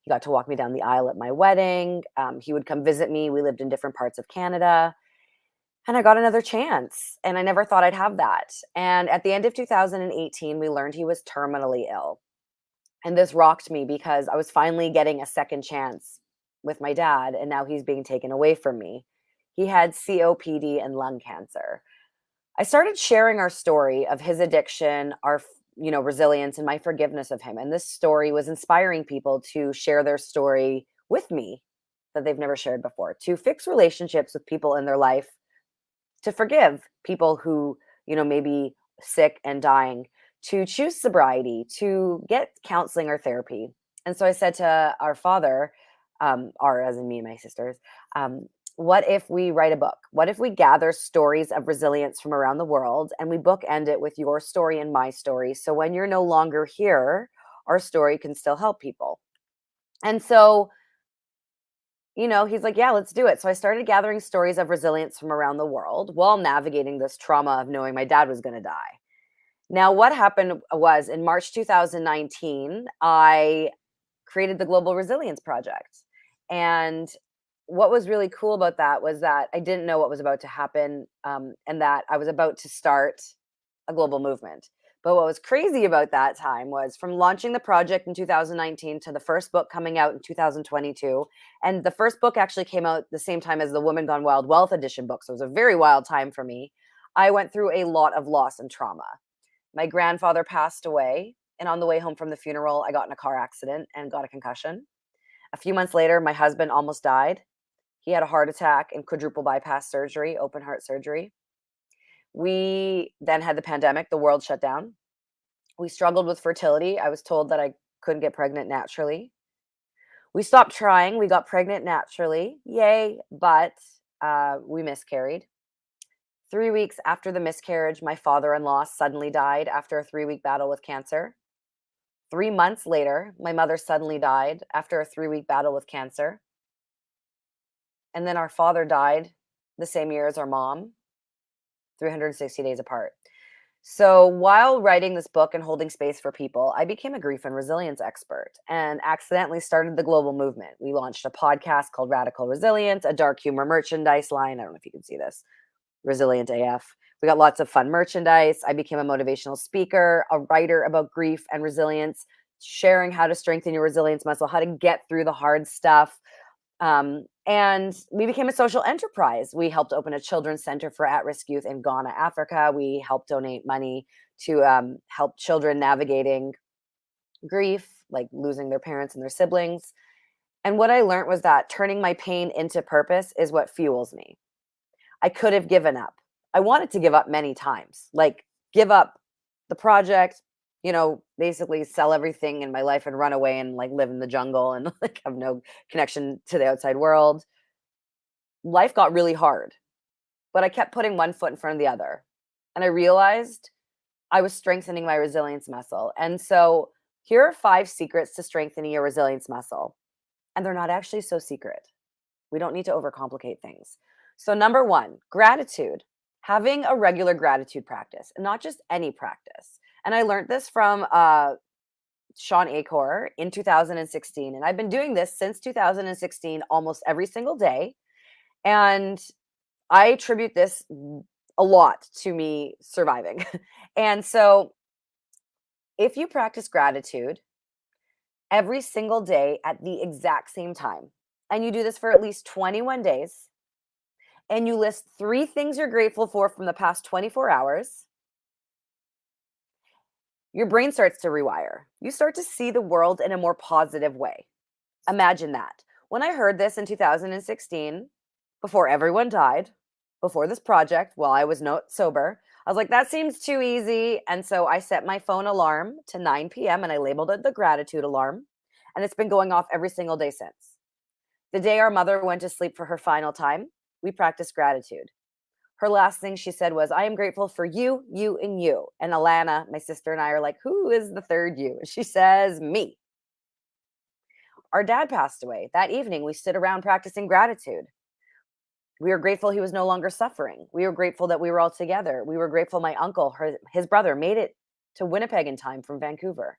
He got to walk me down the aisle at my wedding. He would come visit me. We lived in different parts of Canada. And I got another chance. And I never thought I'd have that. And at the end of 2018, we learned he was terminally ill. And this rocked me because I was finally getting a second chance with my dad. And now he's being taken away from me. He had COPD and lung cancer. I started sharing our story of his addiction, our resilience, and my forgiveness of him. And this story was inspiring people to share their story with me that they've never shared before, to fix relationships with people in their life, to forgive people who, may be sick and dying, to choose sobriety, to get counseling or therapy. And so I said to our father, as in me and my sisters, what if we write a book? What if we gather stories of resilience from around the world and we bookend it with your story and my story? So when you're no longer here, our story can still help people. And so, he's like, yeah, let's do it. So I started gathering stories of resilience from around the world while navigating this trauma of knowing my dad was going to die. Now, what happened was in March 2019, I created the Global Resilience Project. And what was really cool about that was that I didn't know what was about to happen, and that I was about to start a global movement. But what was crazy about that time was from launching the project in 2019 to the first book coming out in 2022. And the first book actually came out the same time as the Women Gone Wild Wealth Edition book. So it was a very wild time for me. I went through a lot of loss and trauma. My grandfather passed away. And on the way home from the funeral, I got in a car accident and got a concussion. A few months later, my husband almost died. He had a heart attack and quadruple bypass surgery, open heart surgery. We then had the pandemic, the world shut down. We struggled with fertility. I was told that I couldn't get pregnant naturally. We stopped trying. We got pregnant naturally. Yay, but we miscarried. 3 weeks after the miscarriage, my father-in-law suddenly died after a 3-week battle with cancer. 3 months later, my mother suddenly died after a 3-week battle with cancer. And then our father died the same year as our mom, 360 days apart. So while writing this book and holding space for people, I became a grief and resilience expert and accidentally started the global movement. We launched a podcast called Radical Resilience, a dark humor merchandise line. I don't know if you can see this. Resilient AF. We got lots of fun merchandise. I became a motivational speaker, a writer about grief and resilience, sharing how to strengthen your resilience muscle, how to get through the hard stuff. And we became a social enterprise. We helped open a children's center for at-risk youth in Ghana, Africa. We helped donate money to help children navigating grief, like losing their parents and their siblings. And what I learned was that turning my pain into purpose is what fuels me. I could have given up. I wanted to give up many times, like give up the project, basically sell everything in my life and run away and like live in the jungle and like have no connection to the outside world. Life got really hard, but I kept putting one foot in front of the other. And I realized I was strengthening my resilience muscle. And so here are 5 secrets to strengthening your resilience muscle. And they're not actually so secret. We don't need to overcomplicate things. So number 1, gratitude. Having a regular gratitude practice, and not just any practice. And I learned this from Sean Acor in 2016. And I've been doing this since 2016, almost every single day. And I attribute this a lot to me surviving. And so if you practice gratitude every single day at the exact same time, and you do this for at least 21 days, and you list 3 things you're grateful for from the past 24 hours, your brain starts to rewire. You start to see the world in a more positive way. Imagine that. When I heard this in 2016, before everyone died, before this project, while I was not sober, I was like, that seems too easy. And so I set my phone alarm to 9 p.m. and I labeled it the gratitude alarm. And it's been going off every single day since. The day our mother went to sleep for her final time, we practiced gratitude. Her last thing she said was, I am grateful for you, you, and you. And Alana, my sister, and I are like, who is the third you? She says, me. Our dad passed away. That evening, we stood around practicing gratitude. We were grateful he was no longer suffering. We were grateful that we were all together. We were grateful my uncle, his brother, made it to Winnipeg in time from Vancouver.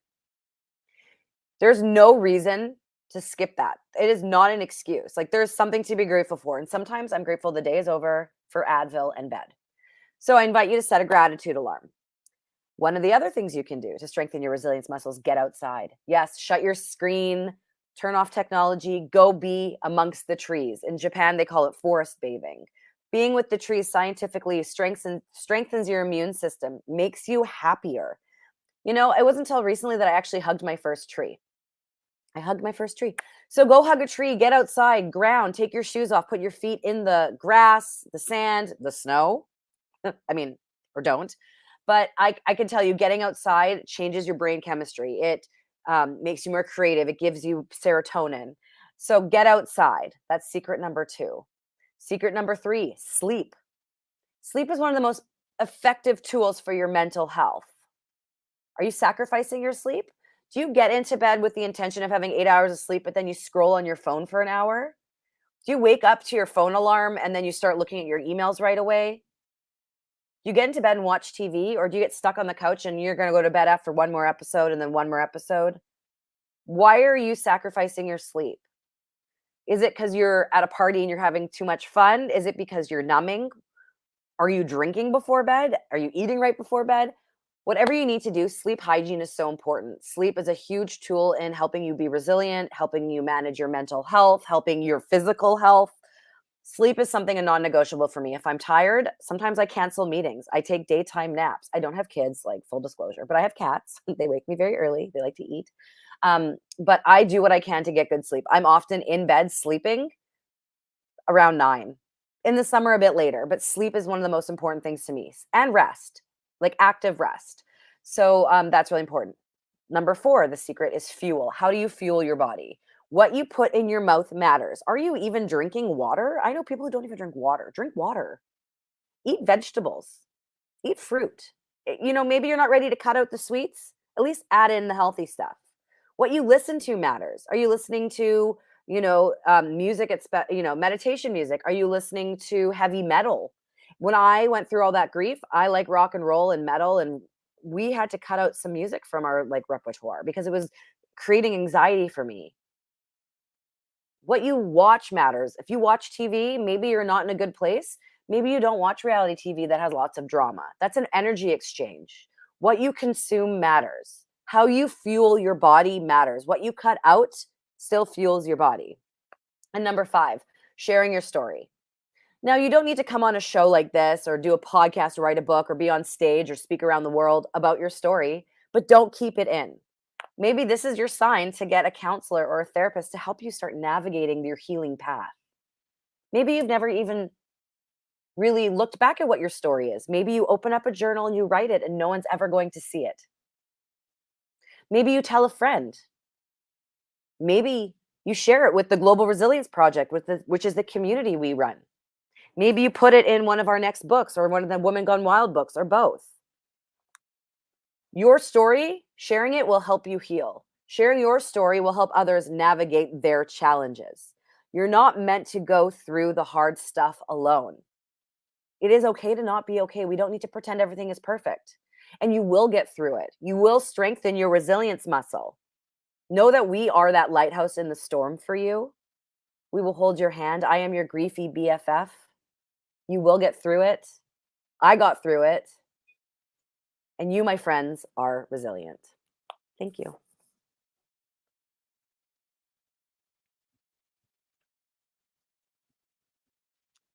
There's no reason to skip that. It is not an excuse. Like, there's something to be grateful for. And sometimes I'm grateful the day is over for Advil and bed. So I invite you to set a gratitude alarm. One of the other things you can do to strengthen your resilience muscles, get outside. Yes, shut your screen, turn off technology, go be amongst the trees. In Japan, they call it forest bathing. Being with the trees scientifically strengthens your immune system, makes you happier. You know, it wasn't until recently that I actually hugged my first tree. I hugged my first tree. So go hug a tree, get outside, ground, take your shoes off, put your feet in the grass, the sand, the snow. I mean, or don't. But I can tell you, getting outside changes your brain chemistry. It makes you more creative. It gives you serotonin. So get outside. That's secret number 2. Secret number 3, sleep. Sleep is one of the most effective tools for your mental health. Are you sacrificing your sleep? Do you get into bed with the intention of having 8 hours of sleep, but then you scroll on your phone for an hour? Do you wake up to your phone alarm and then you start looking at your emails right away? Do you get into bed and watch TV, or do you get stuck on the couch and you're going to go to bed after one more episode and then one more episode? Why are you sacrificing your sleep? Is it because you're at a party and you're having too much fun? Is it because you're numbing? Are you drinking before bed? Are you eating right before bed? Whatever you need to do, sleep hygiene is so important. Sleep is a huge tool in helping you be resilient, helping you manage your mental health, helping your physical health. Sleep is something a non-negotiable for me. If I'm tired, sometimes I cancel meetings. I take daytime naps. I don't have kids, like, full disclosure, but I have cats. They wake me very early. They like to eat. But I do what I can to get good sleep. I'm often in bed sleeping around 9. In the summer, a bit later, but sleep is one of the most important things to me. And rest, like active rest. So that's really important. Number 4, the secret is fuel. How do you fuel your body? What you put in your mouth matters. Are you even drinking water? I know people who don't even drink water. Drink water. Eat vegetables. Eat fruit. You know, maybe you're not ready to cut out the sweets. At least add in the healthy stuff. What you listen to matters. Are you listening to, music, meditation music? Are you listening to heavy metal? When I went through all that grief, I like rock and roll and metal, and we had to cut out some music from our repertoire because it was creating anxiety for me. What you watch matters. If you watch TV, maybe you're not in a good place. Maybe you don't watch reality TV that has lots of drama. That's an energy exchange. What you consume matters. How you fuel your body matters. What you cut out still fuels your body. And number 5, sharing your story. Now, you don't need to come on a show like this or do a podcast or write a book or be on stage or speak around the world about your story, but don't keep it in. Maybe this is your sign to get a counselor or a therapist to help you start navigating your healing path. Maybe you've never even really looked back at what your story is. Maybe you open up a journal and you write it and no one's ever going to see it. Maybe you tell a friend. Maybe you share it with the Global Resilience Project, which is the community we run. Maybe you put it in one of our next books or one of the Women Gone Wild books, or both. Your story, sharing it will help you heal. Sharing your story will help others navigate their challenges. You're not meant to go through the hard stuff alone. It is okay to not be okay. We don't need to pretend everything is perfect. And you will get through it. You will strengthen your resilience muscle. Know that we are that lighthouse in the storm for you. We will hold your hand. I am your griefy BFF. You will get through it. I got through it. And you, my friends, are resilient. Thank you.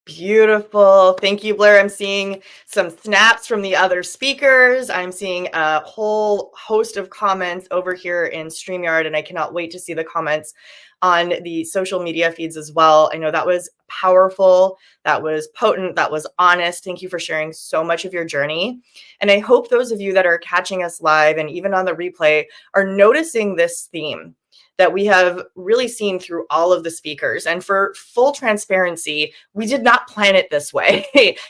Beautiful. Thank you, Blair. I'm seeing some snaps from the other speakers. I'm seeing a whole host of comments over here in StreamYard, and I cannot wait to see the comments on the social media feeds as well. I know that was powerful, that was potent, that was honest. Thank you for sharing so much of your journey. And I hope those of you that are catching us live and even on the replay are noticing this theme. that we have really seen through all of the speakers. And for full transparency, we did not plan it this way.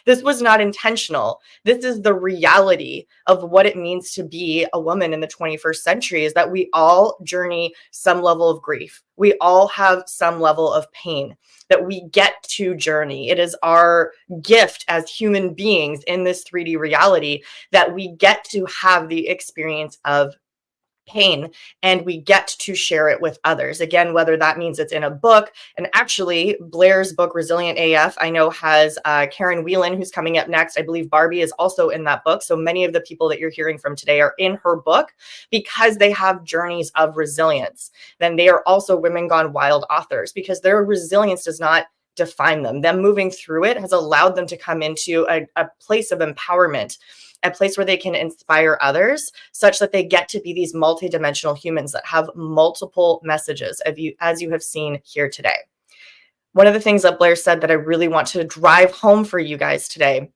This was not intentional. This is the reality of what it means to be a woman in the 21st century, is that we all journey some level of grief. We all have some level of pain that we get to journey. It is our gift as human beings in this 3D reality that we get to have the experience of pain, and we get to share it with others. Again, whether that means it's in a book, and actually Blair's book, Resilient AF, I know has Karen Whelan, who's coming up next. I believe Barbie is also in that book. So many of the people that you're hearing from today are in her book because they have journeys of resilience. Then they are also Women Gone Wild authors because their resilience does not define them. Them moving through it has allowed them to come into a place of empowerment, a place where they can inspire others such that they get to be these multidimensional humans that have multiple messages, as you have seen here today. One of the things that Blair said that I really want to drive home for you guys today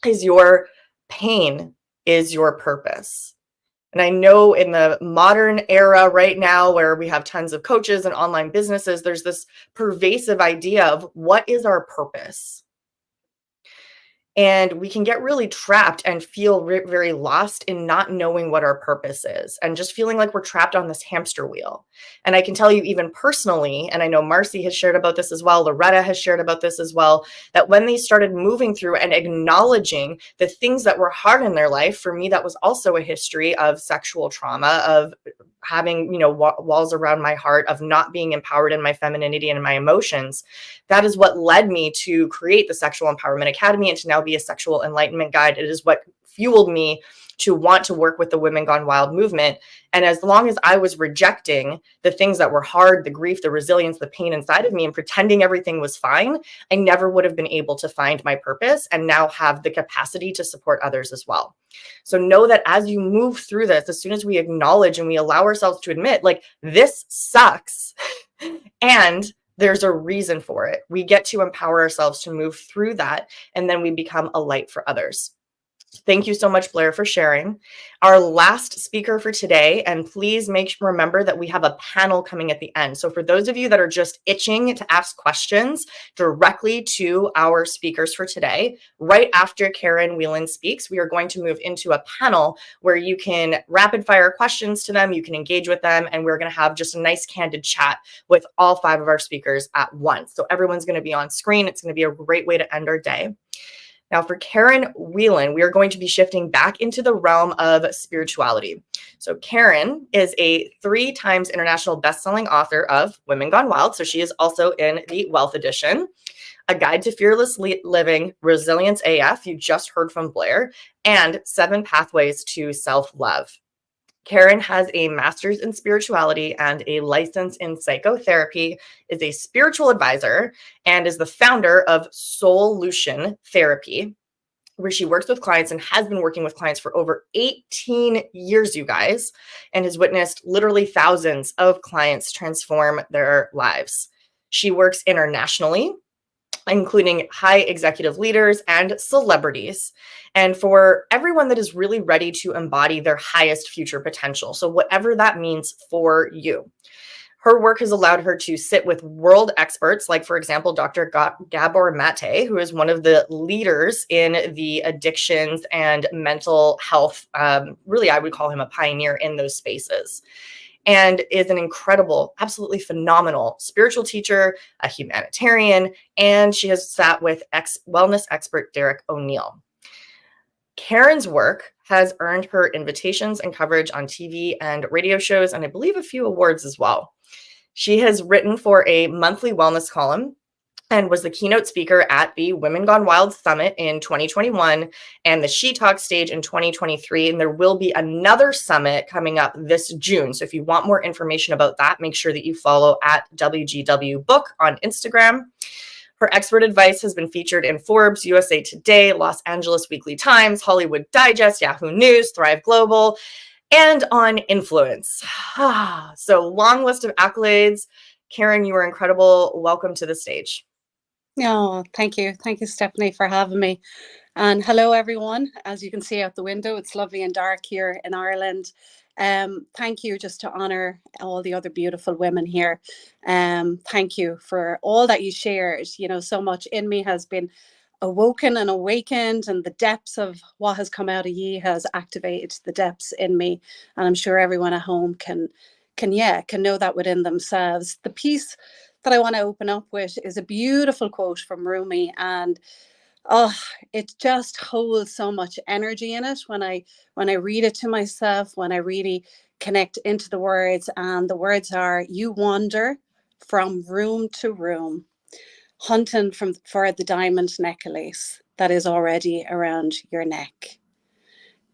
is your pain is your purpose. And I know in the modern era right now, where we have tons of coaches and online businesses, there's this pervasive idea of what is our purpose? And we can get really trapped and feel very lost in not knowing what our purpose is and just feeling like we're trapped on this hamster wheel. And I can tell you even personally, and I know Marci has shared about this as well, Loretta has shared about this as well, that when they started moving through and acknowledging the things that were hard in their life, for me, that was also a history of sexual trauma, of having, walls around my heart, of not being empowered in my femininity and in my emotions. That is what led me to create the Sexual Empowerment Academy and to now be a sexual enlightenment guide. It is what fueled me to want to work with the Women Gone Wild movement. And as long as I was rejecting the things that were hard, the grief, the resilience, the pain inside of me, and pretending everything was fine, I never would have been able to find my purpose and now have the capacity to support others as well. So know that as you move through this, as soon as we acknowledge and we allow ourselves to admit, like, this sucks, and there's a reason for it, we get to empower ourselves to move through that, and then we become a light for others. Thank you so much, Blair, for sharing. Our last speaker for today, and please remember that we have a panel coming at the end. So for those of you that are just itching to ask questions directly to our speakers for today, right after Karen Whelan speaks, we are going to move into a panel where you can rapid fire questions to them, you can engage with them, and we're going to have just a nice candid chat with all 5 of our speakers at once. So everyone's going to be on screen. It's going to be a great way to end our day. Now, for Karen Whelan, we are going to be shifting back into the realm of spirituality. So Karen is a 3 times international bestselling author of Women Gone Wild. So she is also in the Wealth Edition, A Guide to Fearless Living, Resilience AF, you just heard from Blair, and 7 Pathways to Self-Love. Karen has a master's in spirituality and a license in psychotherapy, is a spiritual advisor, and is the founder of Soulution Therapy, where she works with clients and has been working with clients for over 18 years, you guys, and has witnessed literally thousands of clients transform their lives. She works internationally, including high executive leaders and celebrities, and for everyone that is really ready to embody their highest future potential. So whatever that means for you. Her work has allowed her to sit with world experts, like, for example, Dr. Gabor Mate, who is one of the leaders in the addictions and mental health. Really, I would call him a pioneer in those spaces, and is an incredible, absolutely phenomenal spiritual teacher, a humanitarian, and she has sat with wellness expert Derek O'Neill. Karen's work has earned her invitations and coverage on TV and radio shows, and I believe a few awards as well. She has written for a monthly wellness column and was the keynote speaker at the Women Gone Wild Summit in 2021 and the She Talk stage in 2023. And there will be another summit coming up this June. So if you want more information about that, make sure that you follow at WGW Book on Instagram. Her expert advice has been featured in Forbes, USA Today, Los Angeles Weekly Times, Hollywood Digest, Yahoo News, Thrive Global, and on Influence. So long list of accolades. Karen, you are incredible. Welcome to the stage.
Oh, thank you. Thank you, Stephanie, for having me. And hello, everyone. As you can see out the window, it's lovely and dark here in Ireland. Thank you, just to honor all the other beautiful women here. Thank you for all that you shared. You know, so much in me has been awoken and awakened, and the depths of what has come out of ye has activated the depths in me. And I'm sure everyone at home can know that within themselves. The piece that I want to open up with is a beautiful quote from Rumi, and oh, it just holds so much energy in it when I read it to myself, when I really connect into the words. And the words are, you wander from room to room, hunting for the diamond necklace that is already around your neck.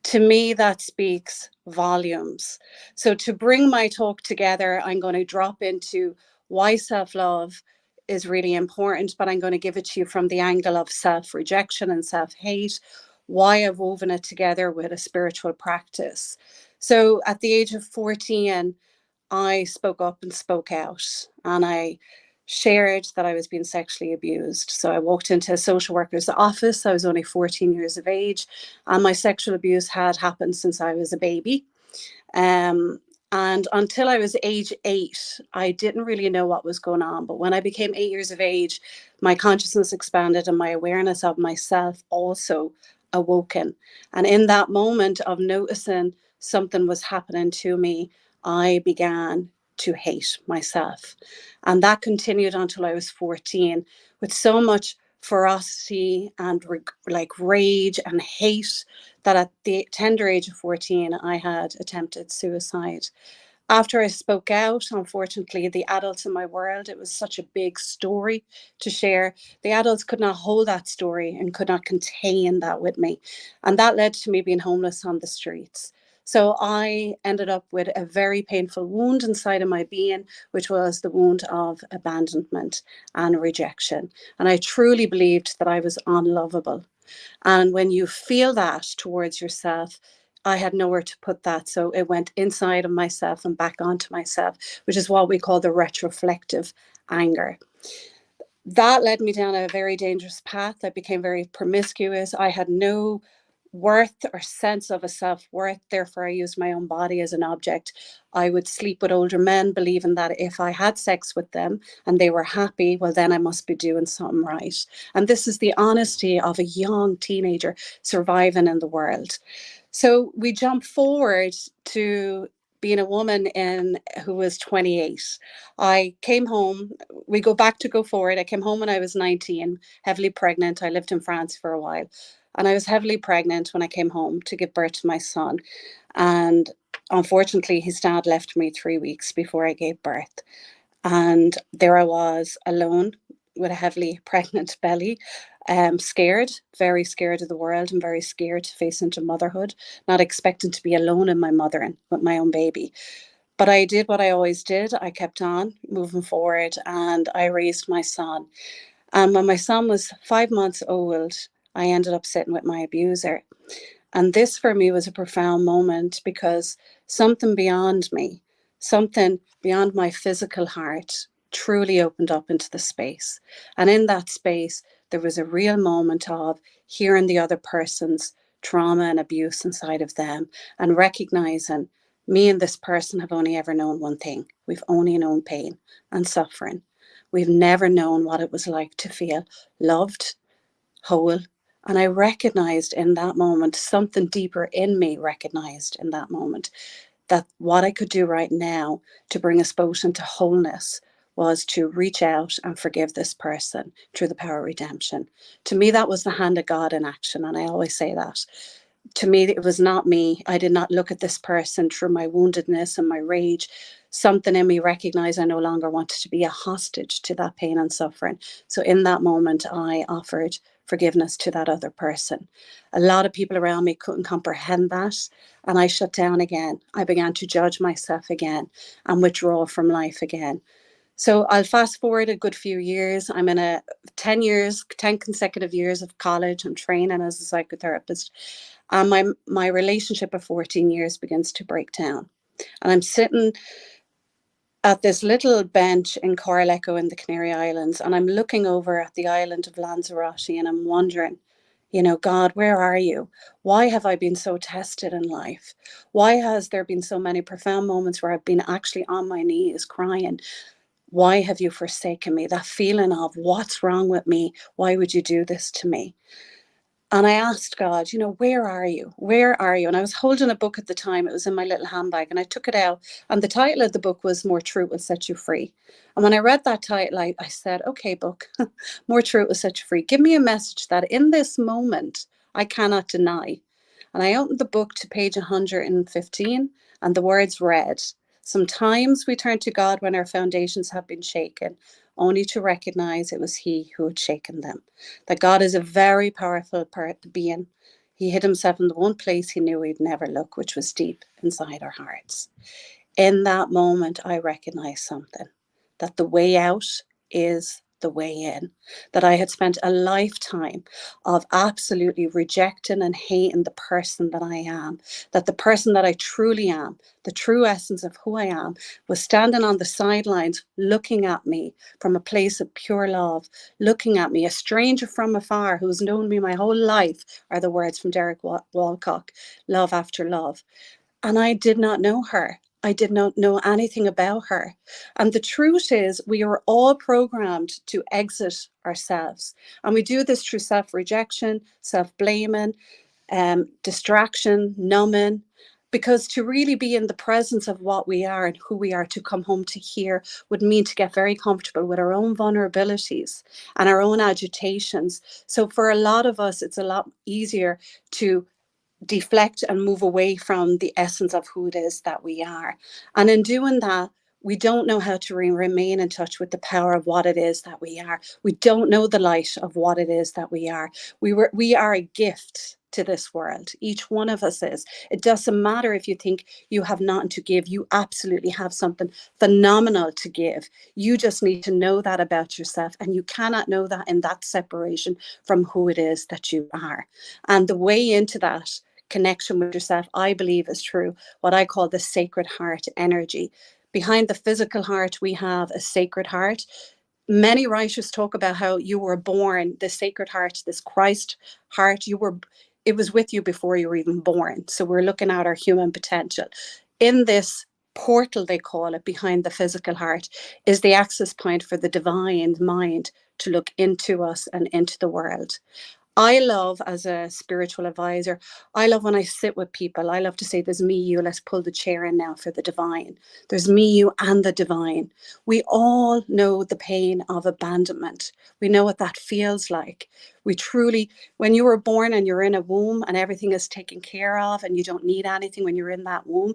To me, that speaks volumes. So, to bring my talk together, I'm going to drop into why self-love is really important, but I'm going to give it to you from the angle of self-rejection and self-hate, why I've woven it together with a spiritual practice. So at the age of 14, I spoke up and spoke out, and I shared that I was being sexually abused. So I walked into a social worker's office. I was only 14 years of age, and my sexual abuse had happened since I was a baby. Um, and until I was age 8, I didn't really know what was going on. But when I became 8 years of age, my consciousness expanded and my awareness of myself also awoken. And in that moment of noticing something was happening to me, I began to hate myself. And that continued until I was 14 with so much ferocity and like rage and hate that at the tender age of 14, I had attempted suicide. After I spoke out, unfortunately, the adults in my world, it was such a big story to share. The adults could not hold that story and could not contain that with me. And that led to me being homeless on the streets. So I ended up with a very painful wound inside of my being, which was the wound of abandonment and rejection. And I truly believed that I was unlovable. And when you feel that towards yourself, I had nowhere to put that. So it went inside of myself and back onto myself, which is what we call the retroflective anger. That led me down a very dangerous path. I became very promiscuous. I had no worth or sense of a self-worth. Therefore, I used my own body as an object. I would sleep with older men, believing that if I had sex with them and they were happy, well, then I must be doing something right. And this is the honesty of a young teenager surviving in the world. So we jump forward to being a woman who was 28. I came home. We go forward. I came home when I was 19, heavily pregnant. I lived in France for a while. And I was heavily pregnant when I came home to give birth to my son. And unfortunately, his dad left me 3 weeks before I gave birth. And there I was alone with a heavily pregnant belly, scared, very scared of the world and very scared to face into motherhood, not expecting to be alone in my mothering with my own baby. But I did what I always did. I kept on moving forward and I raised my son. And when my son was 5 months old, I ended up sitting with my abuser. And this for me was a profound moment because something beyond me, something beyond my physical heart truly opened up into the space. And in that space, there was a real moment of hearing the other person's trauma and abuse inside of them and recognizing me and this person have only ever known one thing. We've only known pain and suffering. We've never known what it was like to feel loved, whole. And I recognized in that moment, something deeper in me recognized in that moment, that what I could do right now to bring us both into wholeness was to reach out and forgive this person through the power of redemption. To me, that was the hand of God in action. And I always say that. To me, it was not me. I did not look at this person through my woundedness and my rage. Something in me recognized I no longer wanted to be a hostage to that pain and suffering. So in that moment, I offered forgiveness to that other person. A lot of people around me couldn't comprehend that. And I shut down again. I began to judge myself again and withdraw from life again. So I'll fast forward a good few years. I'm in a 10 consecutive years of college and training as a psychotherapist. And my relationship of 14 years begins to break down. And I'm sitting at this little bench in Corleco in the Canary Islands, and I'm looking over at the island of Lanzarote, and I'm wondering, You know, God, where are you? Why have I been so tested in life? Why has there been so many profound moments where I've been actually on my knees crying? Why have you forsaken me? That feeling of what's wrong with me? Why would you do this to me? And I asked God, you know, where are you? Where are you? And I was holding a book at the time. It was in my little handbag, and I took it out. And the title of the book was More Truth Will Set You Free. And when I read that title, I said, okay, book, More Truth Will Set You Free. Give me a message that in this moment I cannot deny. And I opened the book to page 115, and the words read, sometimes we turn to God when our foundations have been shaken, only to recognize it was He who had shaken them. That God is a very powerful being. He hid himself in the one place he knew he'd never look, which was deep inside our hearts. In that moment, I recognized something, that the way out is the way in, that I had spent a lifetime of absolutely rejecting and hating the person that I am, that the person that I truly am, the true essence of who I am, was standing on the sidelines looking at me from a place of pure love, looking at me, a stranger from afar who's known me my whole life, are the words from Derek Walcott, love after love. And I did not know her. I did not know anything about her. And the truth is, we are all programmed to exit ourselves. And we do this through self-rejection, self-blaming, distraction, numbing. Because to really be in the presence of what we are and who we are, to come home to here, would mean to get very comfortable with our own vulnerabilities and our own agitations. So for a lot of us, it's a lot easier to deflect and move away from the essence of who it is that we are. And in doing that, we don't know how to remain in touch with the power of what it is that we are. We don't know the light of what it is that we are. We are a gift to this world. Each one of us is. It doesn't matter if you think you have nothing to give. You absolutely have something phenomenal to give. You just need to know that about yourself. And you cannot know that in that separation from who it is that you are. And the way into that connection with yourself, I believe, is through what I call the sacred heart energy. Behind the physical heart, we have a sacred heart. Many writers talk about how you were born, the sacred heart, this Christ heart, it was with you before you were even born. So we're looking at our human potential. In this portal, they call it, behind the physical heart, is the access point for the divine mind to look into us and into the world. I love, as a spiritual advisor, I love when I sit with people, I love to say, there's me, you, let's pull the chair in now for the divine. There's me, you, and the divine. We all know the pain of abandonment. We know what that feels like. We truly, when you were born and you're in a womb and everything is taken care of and you don't need anything when you're in that womb,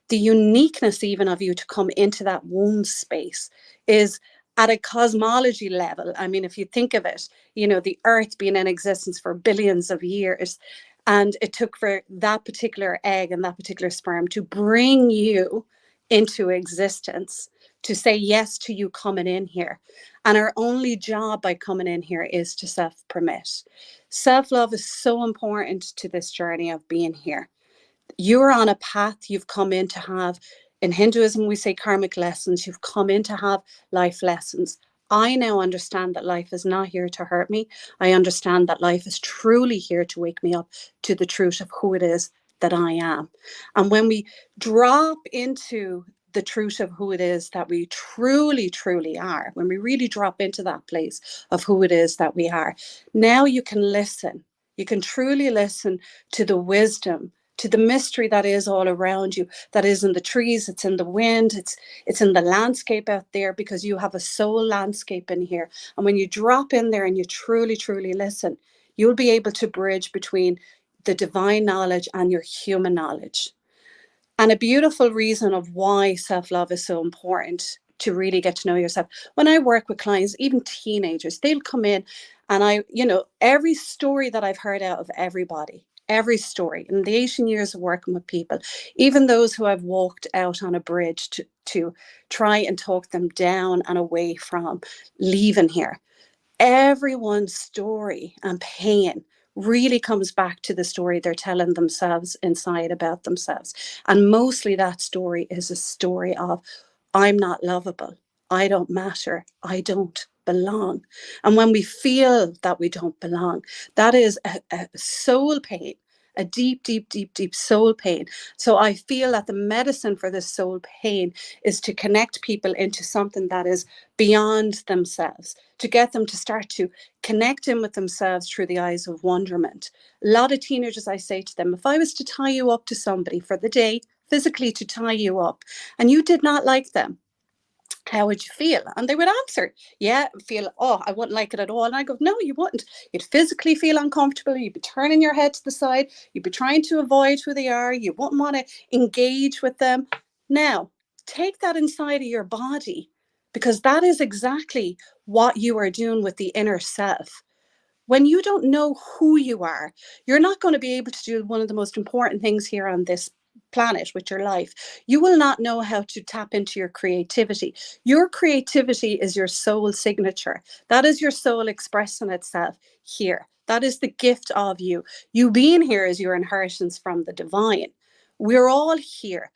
the uniqueness even of you to come into that womb space is at a cosmology level. I mean, if you think of it, you know, the earth being in existence for billions of years, and it took for that particular egg and that particular sperm to bring you into existence, to say yes to you coming in here. And our only job by coming in here is to self-permit. Self-love is so important to this journey of being here. You're on a path you've come in to have. In Hinduism, we say karmic lessons. You've come in to have life lessons. I now understand that life is not here to hurt me. I understand that life is truly here to wake me up to the truth of who it is that I am. And when we drop into the truth of who it is that we truly, truly are, when we really drop into that place of who it is that we are, now you can listen. You can truly listen to the wisdom, to the mystery that is all around you, that is in the trees, it's in the wind, it's in the landscape out there, because you have a soul landscape in here. And when you drop in there and you truly, truly listen, you'll be able to bridge between the divine knowledge and your human knowledge. And a beautiful reason of why self-love is so important, to really get to know yourself. When I work with clients, even teenagers, they'll come in and every story that I've heard out of everybody, every story in the 18 years of working with people, even those who I've walked out on a bridge to try and talk them down and away from leaving here, everyone's story and pain really comes back to the story they're telling themselves inside about themselves. And mostly that story is a story of, I'm not lovable, I don't matter, I don't belong. And when we feel that we don't belong, that is a soul pain, a deep, deep, deep, deep soul pain. So I feel that the medicine for this soul pain is to connect people into something that is beyond themselves, to get them to start to connect in with themselves through the eyes of wonderment. A lot of teenagers, I say to them, if I was to tie you up to somebody for the day, physically to tie you up, and you did not like them, how would you feel? And they would answer, yeah, feel, oh, I wouldn't like it at all. And I go, no, you wouldn't. You'd physically feel uncomfortable. You'd be turning your head to the side. You'd be trying to avoid who they are. You wouldn't want to engage with them. Now, take that inside of your body, because that is exactly what you are doing with the inner self. When you don't know who you are, you're not going to be able to do one of the most important things here on this planet with your life. You will not know how to tap into your creativity. Your creativity is your soul signature. That is your soul expressing itself here. That is the gift of you. You being here is your inheritance from the divine. We're all here.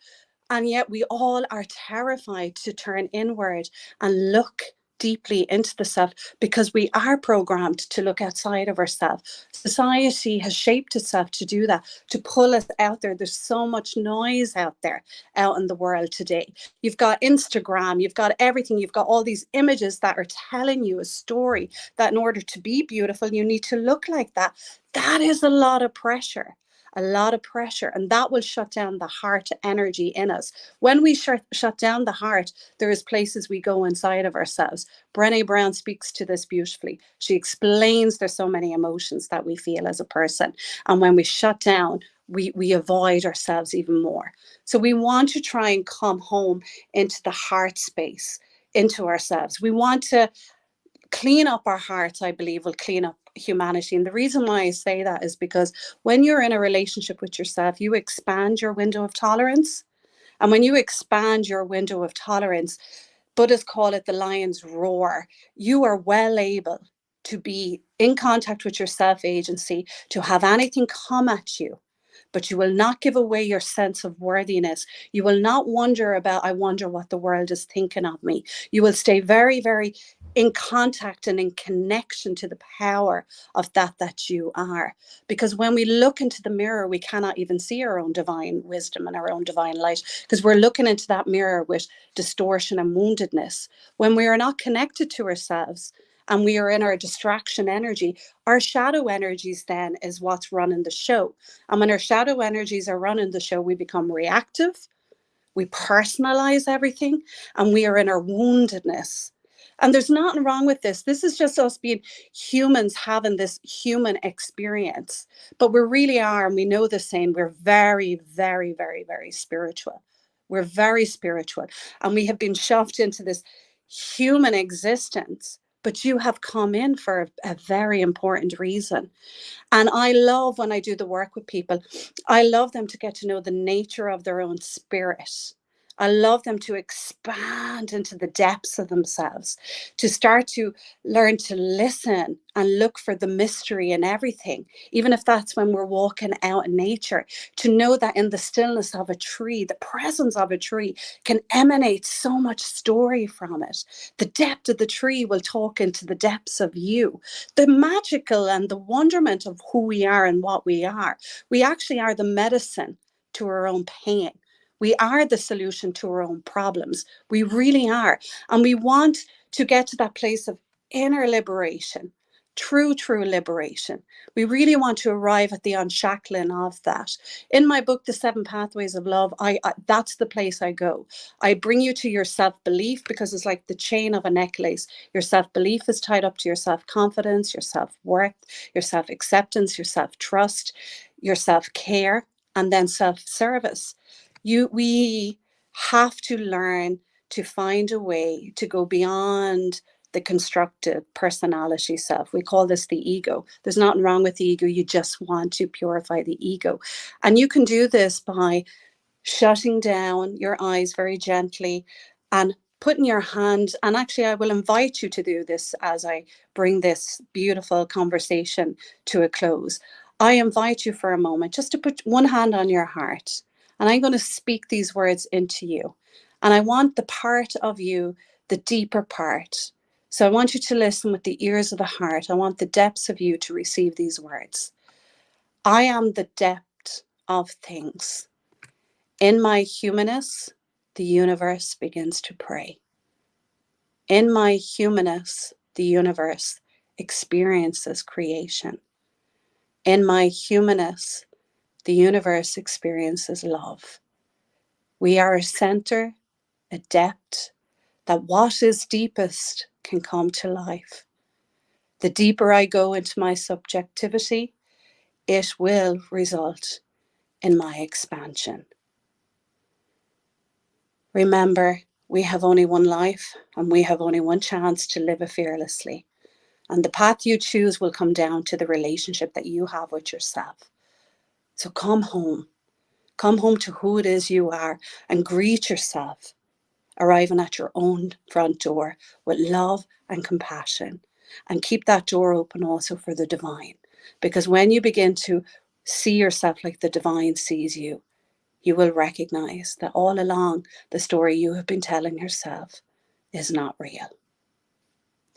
And yet we all are terrified to turn inward and look deeply into the self, because we are programmed to look outside of ourselves. Society has shaped itself to do that, to pull us out there. There's so much noise out there, out in the world today. You've got Instagram, you've got everything, you've got all these images that are telling you a story that in order to be beautiful, you need to look like that. That is a lot of pressure. A lot of pressure, and that will shut down the heart energy in us. When we shut down the heart, there is places we go inside of ourselves. Brené Brown speaks to this beautifully. She explains there's so many emotions that we feel as a person, and when we shut down, we avoid ourselves even more. So we want to try and come home into the heart space, into ourselves. We want to clean up our hearts. I believe will clean up humanity. And the reason why I say that is because when you're in a relationship with yourself, you expand your window of tolerance. And when you expand your window of tolerance, Buddhists call it the lion's roar. You are well able to be in contact with your self-agency, to have anything come at you, but you will not give away your sense of worthiness. You will not wonder about, I wonder what the world is thinking of me. You will stay very, very in contact and in connection to the power of that you are. Because when we look into the mirror, we cannot even see our own divine wisdom and our own divine light, because we're looking into that mirror with distortion and woundedness. When we are not connected to ourselves and we are in our distraction energy, our shadow energies then is what's running the show. And when our shadow energies are running the show, we become reactive, we personalize everything, and we are in our woundedness. And there's nothing wrong with this. This is just us being humans, having this human experience. But we really are, and we know the same, we're very, very, very, very spiritual. We're very spiritual. And we have been shoved into this human existence. But you have come in for a very important reason. And I love when I do the work with people, I love them to get to know the nature of their own spirit. I love them to expand into the depths of themselves, to start to learn to listen and look for the mystery in everything, even if that's when we're walking out in nature, to know that in the stillness of a tree, the presence of a tree can emanate so much story from it. The depth of the tree will talk into the depths of you. The magical and the wonderment of who we are and what we are. We actually are the medicine to our own pain. We are the solution to our own problems. We really are. And we want to get to that place of inner liberation, true liberation. We really want to arrive at the unshackling of that. In my book, The 7 Pathways of Love, I that's the place I go. I bring you to your self-belief, because it's like the chain of a necklace. Your self-belief is tied up to your self-confidence, your self-worth, your self-acceptance, your self-trust, your self-care, and then self-service. We have to learn to find a way to go beyond the constructed personality self. We call this the ego. There's nothing wrong with the ego. You just want to purify the ego. And you can do this by shutting down your eyes very gently and putting your hand, and actually I will invite you to do this as I bring this beautiful conversation to a close. I invite you for a moment just to put one hand on your heart. And I'm going to speak these words into you. And I want the part of you, the deeper part. So I want you to listen with the ears of the heart. I want the depths of you to receive these words. I am the depth of things. In my humanness, the universe begins to pray. In my humanness, the universe experiences creation. In my humanness, the universe experiences love. We are a center, a depth, that what is deepest can come to life. The deeper I go into my subjectivity, it will result in my expansion. Remember, we have only one life and we have only one chance to live it fearlessly. And the path you choose will come down to the relationship that you have with yourself. So come home. Come home to who it is you are and greet yourself, arriving at your own front door with love and compassion. And keep that door open also for the divine. Because when you begin to see yourself like the divine sees you, you will recognize that all along the story you have been telling yourself is not real.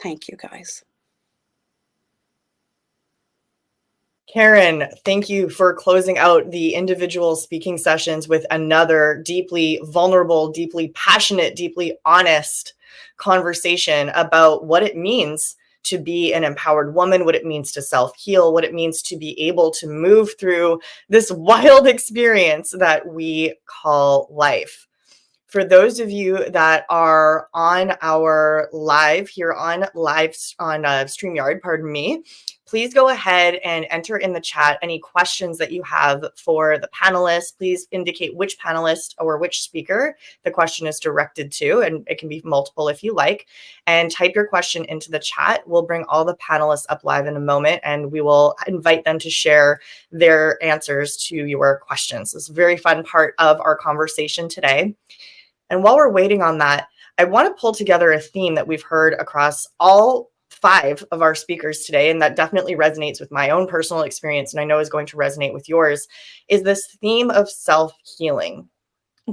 Thank you, guys.
Karen, thank you for closing out the individual speaking sessions with another deeply vulnerable, deeply passionate, deeply honest conversation about what it means to be an empowered woman, what it means to self-heal, what it means to be able to move through this wild experience that we call life. For those of you that are on our live here on StreamYard, pardon me, please go ahead and enter in the chat any questions that you have for the panelists. Please indicate which panelist or which speaker the question is directed to, and it can be multiple if you like. And type your question into the chat. We'll bring all the panelists up live in a moment, and we will invite them to share their answers to your questions. It's a very fun part of our conversation today. And while we're waiting on that, I want to pull together a theme that we've heard across all 5 of our speakers today, and that definitely resonates with my own personal experience, and I know is going to resonate with yours, is this theme of self-healing,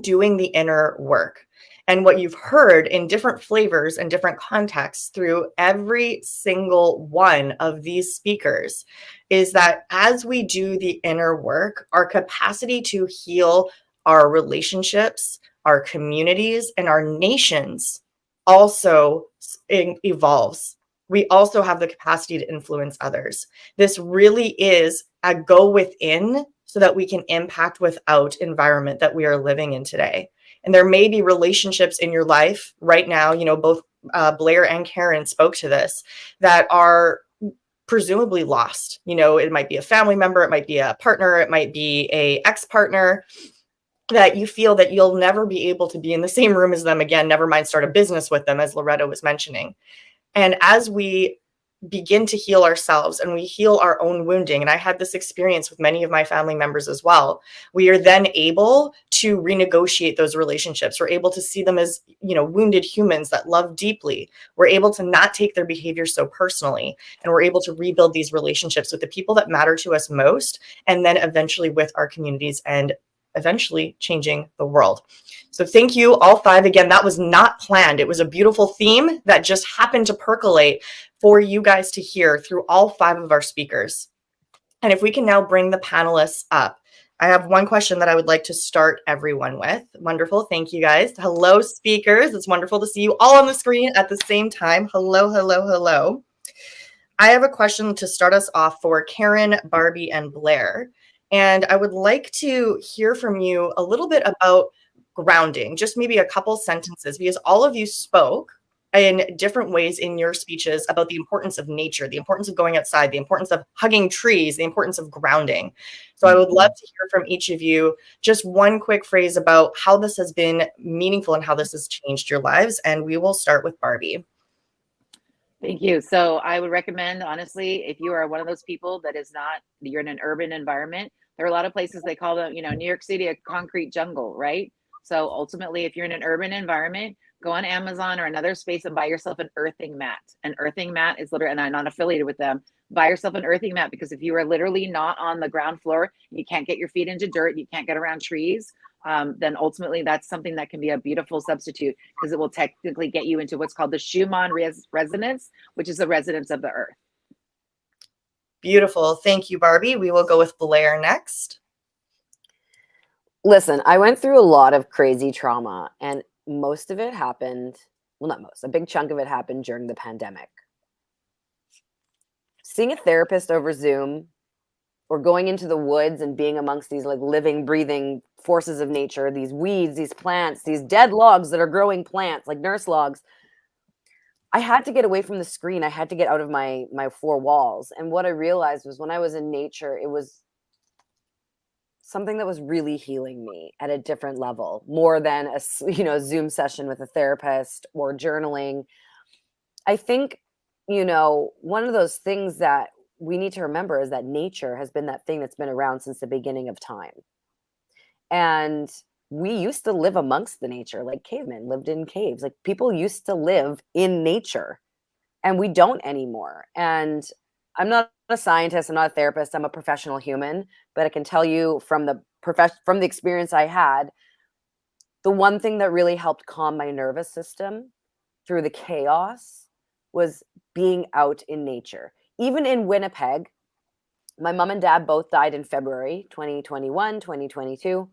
doing the inner work. And what you've heard in different flavors and different contexts through every single one of these speakers is that as we do the inner work, our capacity to heal our relationships, our communities, and our nations also evolves. We also have the capacity to influence others. This really is a go within so that we can impact without environment that we are living in today. And there may be relationships in your life right now, you know, both Blair and Karen spoke to this, that are presumably lost. You know, it might be a family member, it might be a partner, it might be a ex-partner, that you feel that you'll never be able to be in the same room as them again, never mind start a business with them, as Loretta was mentioning. And as we begin to heal ourselves and we heal our own wounding, and I had this experience with many of my family members as well, we are then able to renegotiate those relationships. We're able to see them as, you know, wounded humans that love deeply. We're able to not take their behavior so personally, and we're able to rebuild these relationships with the people that matter to us most, and then eventually with our communities and eventually changing the world. So thank you all 5. Again, that was not planned. It was a beautiful theme that just happened to percolate for you guys to hear through all 5 of our speakers. And if we can now bring the panelists up, I have one question that I would like to start everyone with. Wonderful. Thank you guys. Hello, speakers. It's wonderful to see you all on the screen at the same time. Hello, hello, hello. I have a question to start us off for Karen, Barbie, and Blair. And I would like to hear from you a little bit about grounding, just maybe a couple sentences, because all of you spoke in different ways in your speeches about the importance of nature, the importance of going outside, the importance of hugging trees, the importance of grounding. So I would love to hear from each of you just one quick phrase about how this has been meaningful and how this has changed your lives. And we will start with Barbie.
Thank you. So I would recommend, honestly, if you are one of those people that is not, you're in an urban environment, there are a lot of places they call them, you know, New York City, a concrete jungle, right? So ultimately, if you're in an urban environment, go on Amazon or another space and buy yourself an earthing mat. An earthing mat is literally, and I'm not affiliated with them, buy yourself an earthing mat, because if you are literally not on the ground floor, you can't get your feet into dirt, you can't get around trees, then ultimately that's something that can be a beautiful substitute, because it will technically get you into what's called the Schumann resonance, which is the resonance of the earth.
Beautiful. Thank you, Barbie. We will go with Blair next.
Listen, I went through a lot of crazy trauma, and most of it happened, well, not most, a big chunk of it happened during the pandemic. Seeing a therapist over Zoom, or going into the woods and being amongst these like living, breathing forces of nature, these weeds, these plants, these dead logs that are growing plants, like nurse logs, I had to get away from the screen. I had to get out of my four walls. And what I realized was when I was in nature, it was something that was really healing me at a different level, more than a Zoom session with a therapist or journaling. I think, one of those things that we need to remember is that nature has been that thing that's been around since the beginning of time. And we used to live amongst the nature, like cavemen lived in caves. Like people used to live in nature, and we don't anymore. And I'm not a scientist, I'm not a therapist, I'm a professional human, but I can tell you from the experience I had, the one thing that really helped calm my nervous system through the chaos was being out in nature. Even in Winnipeg, my mom and dad both died in February 2021, 2022.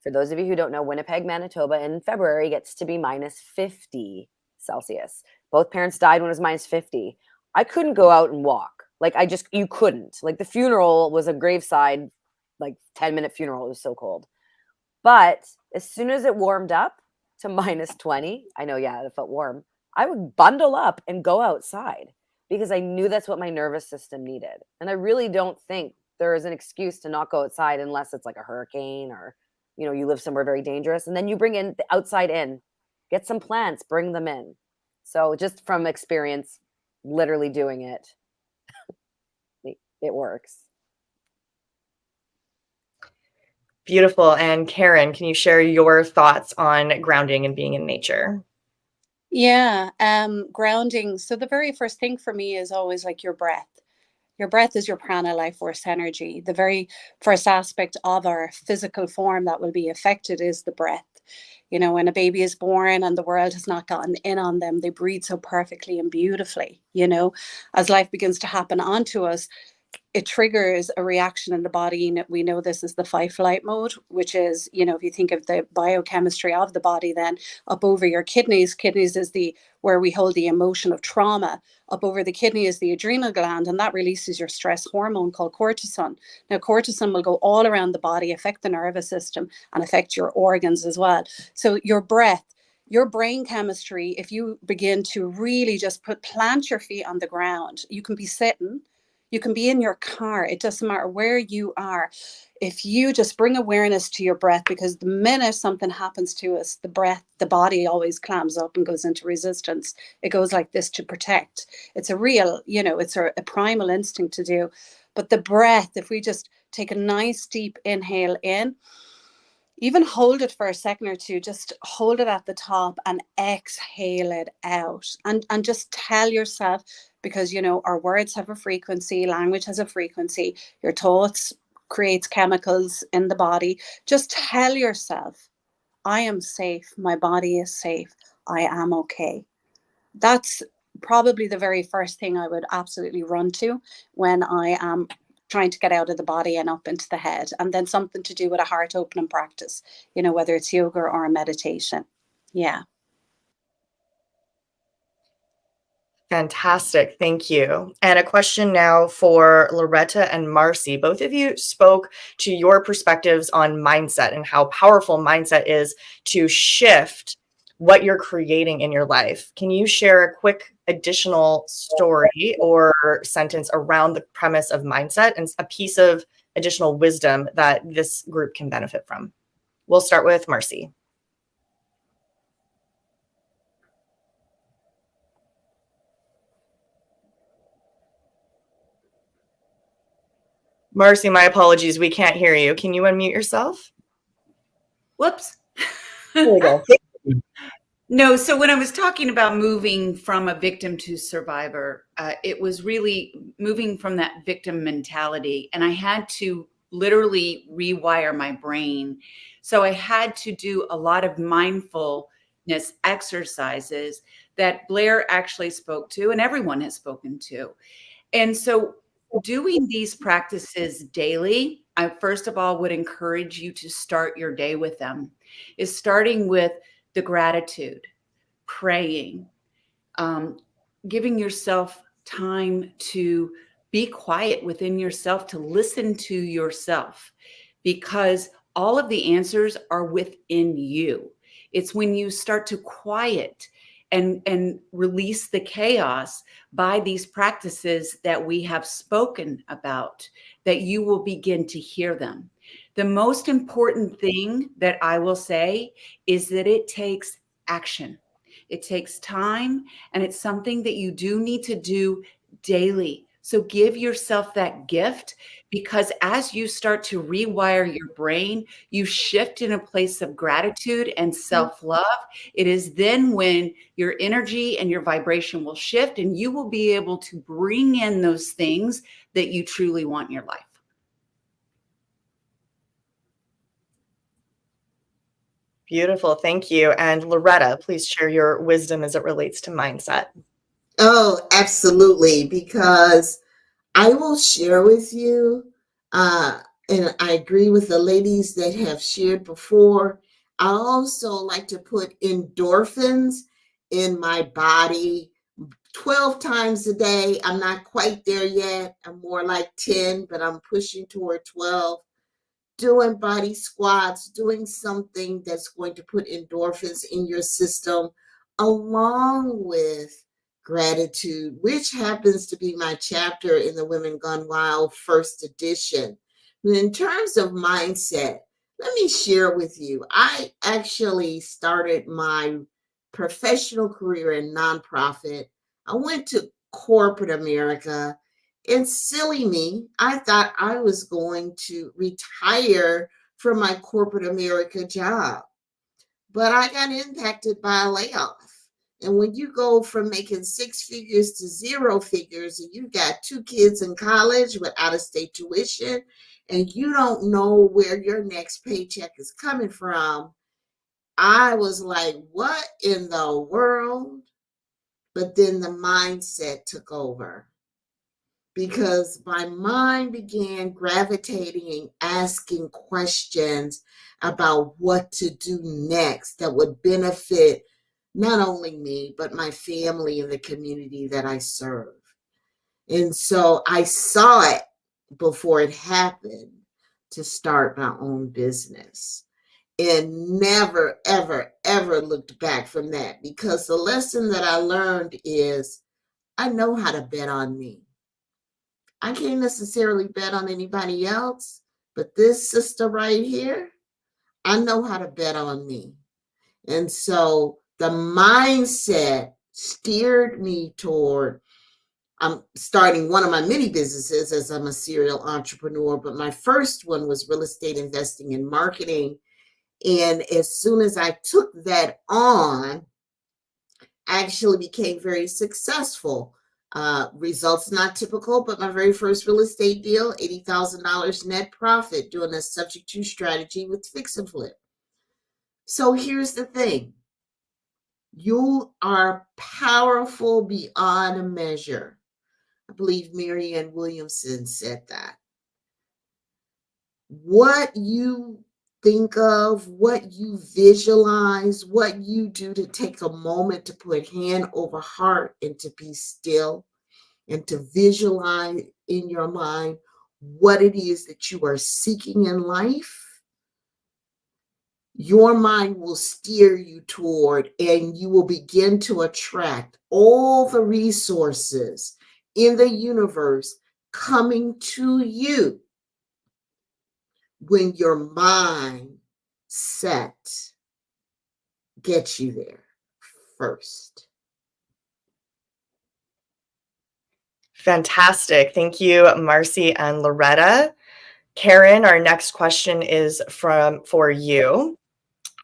For those of you who don't know, Winnipeg, Manitoba in February gets to be minus 50 Celsius. Both parents died when it was minus 50. I couldn't go out and walk. Like you couldn't. Like the funeral was a graveside, like 10-minute funeral. It was so cold. But as soon as it warmed up to minus 20, I know, yeah, it felt warm. I would bundle up and go outside because I knew that's what my nervous system needed. And I really don't think there is an excuse to not go outside unless it's like a hurricane or, you live somewhere very dangerous. And then you bring in the outside in, get some plants, bring them in. So just from experience, literally doing it, it works.
Beautiful. And Karen, can you share your thoughts on grounding and being in nature?
Yeah, grounding. So the very first thing for me is always like your breath. Your breath is your prana, life force energy. The very first aspect of our physical form that will be affected is the breath. When a baby is born and the world has not gotten in on them, they breathe so perfectly and beautifully. As life begins to happen onto us, it triggers a reaction in the body. We know this is the fight flight mode, which is, if you think of the biochemistry of the body, then up over your kidneys is where we hold the emotion of trauma. Up over the kidney is the adrenal gland, and that releases your stress hormone called cortisol. Now, cortisol will go all around the body, affect the nervous system, and affect your organs as well. So your breath, your brain chemistry, if you begin to really just plant your feet on the ground, you can be sitting, you can be in your car. It doesn't matter where you are. If you just bring awareness to your breath, because the minute something happens to us, the body always clams up and goes into resistance. It goes like this to protect. It's a real, it's a primal instinct to do. But the breath, if we just take a nice deep inhale in, even hold it for a second or two, just hold it at the top and exhale it out. And just tell yourself, because, our words have a frequency, language has a frequency, your thoughts creates chemicals in the body. Just tell yourself, I am safe. My body is safe. I am okay. That's probably the very first thing I would absolutely run to when I am trying to get out of the body and up into the head. And then something to do with a heart opening practice, whether it's yoga or a meditation. Yeah.
Fantastic. Thank you. And a question now for Loretta and Marci. Both of you spoke to your perspectives on mindset and how powerful mindset is to shift what you're creating in your life. Can you share a quick additional story or sentence around the premise of mindset and a piece of additional wisdom that this group can benefit from? We'll start with Marci. Marci, my apologies. We can't hear you. Can you unmute yourself?
Whoops.
There we go.
No, so when I was talking about moving from a victim to survivor, it was really moving from that victim mentality. And I had to literally rewire my brain. So I had to do a lot of mindfulness exercises that Blair actually spoke to, and everyone has spoken to. And so doing these practices daily, I first of all would encourage you to start your day with them, is starting with the gratitude, praying, um, giving yourself time to be quiet within yourself, to listen to yourself, because all of the answers are within you. It's when you start to quiet and release the chaos by these practices that we have spoken about, that you will begin to hear them. The most important thing that I will say is that it takes action. It takes time, and it's something that you do need to do daily. So give yourself that gift, because as you start to rewire your brain, you shift in a place of gratitude and self-love. It is then when your energy and your vibration will shift, and you will be able to bring in those things that you truly want in your life.
Beautiful. Thank you. And Loretta, please share your wisdom as it relates to mindset.
Oh, absolutely. Because I will share with you, and I agree with the ladies that have shared before. I also like to put endorphins in my body 12 times a day. I'm not quite there yet. I'm more like 10, but I'm pushing toward 12. Doing body squats, doing something that's going to put endorphins in your system, along with gratitude, which happens to be my chapter in the Women Gone Wild first edition. In terms of mindset, let me share with you. I actually started my professional career in nonprofit. I went to corporate America. And silly me, I thought I was going to retire from my corporate America job, but I got impacted by a layoff. And when you go from making six figures to zero figures, and you got two kids in college with out of state tuition, and you don't know where your next paycheck is coming from, I was like, what in the world? But then the mindset took over, because my mind began gravitating and asking questions about what to do next that would benefit not only me, but my family and the community that I serve. And so I saw it before it happened to start my own business, and never, ever, ever looked back from that, because the lesson that I learned is I know how to bet on me. I can't necessarily bet on anybody else, but this sister right here, I know how to bet on me. And so the mindset steered me toward, I'm starting one of my many businesses, as I'm a serial entrepreneur, but my first one was real estate investing and marketing. And as soon as I took that on, I actually became very successful. Results not typical, but my very first real estate deal, $80,000 net profit, doing a subject to strategy with fix and flip. So here's the thing. You are powerful beyond measure. I believe Marianne Williamson said that. What you think of, what you visualize, what you do to take a moment to put hand over heart and to be still and to visualize in your mind what it is that you are seeking in life, your mind will steer you toward, and you will begin to attract all the resources in the universe coming to you when your mind set gets you there first.
Fantastic. Thank you, Marci and Loretta. Karen, our next question is for you.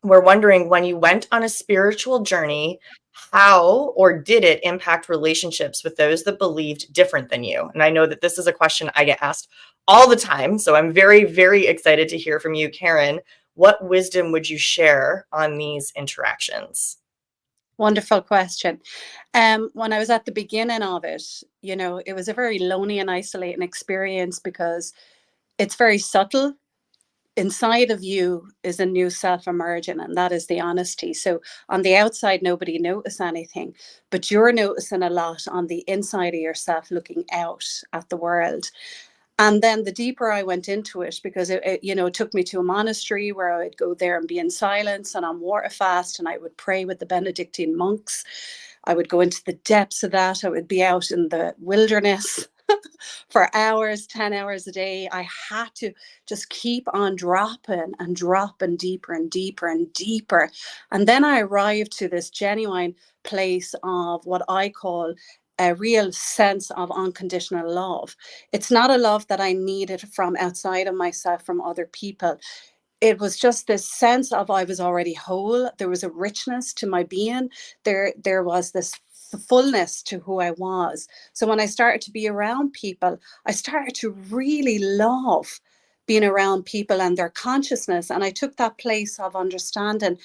we're wondering, when you went on a spiritual journey, how or did it impact relationships with those that believed different than you? And I know that this is a question I get asked all the time. So I'm very, very excited to hear from you, Karen. What wisdom would you share on these interactions?
Wonderful question. When I was at the beginning of it, it was a very lonely and isolating experience because it's very subtle. Inside of you is a new self emerging, and that is the honesty. So on the outside, nobody notice anything, but you're noticing a lot on the inside of yourself, looking out at the world. And then the deeper I went into it, because it took me to a monastery where I would go there and be in silence and on water fast, and I would pray with the Benedictine monks. I would go into the depths of that. I would be out in the wilderness for hours, 10 hours a day. I had to just keep on dropping and dropping deeper and deeper and deeper. And then I arrived to this genuine place of what I call a real sense of unconditional love. It's not a love that I needed from outside of myself, from other people. It was just this sense of I was already whole. There was a richness to my being. There was this fullness to who I was. So when I started to be around people, I started to really love being around people and their consciousness. And I took that place of understanding.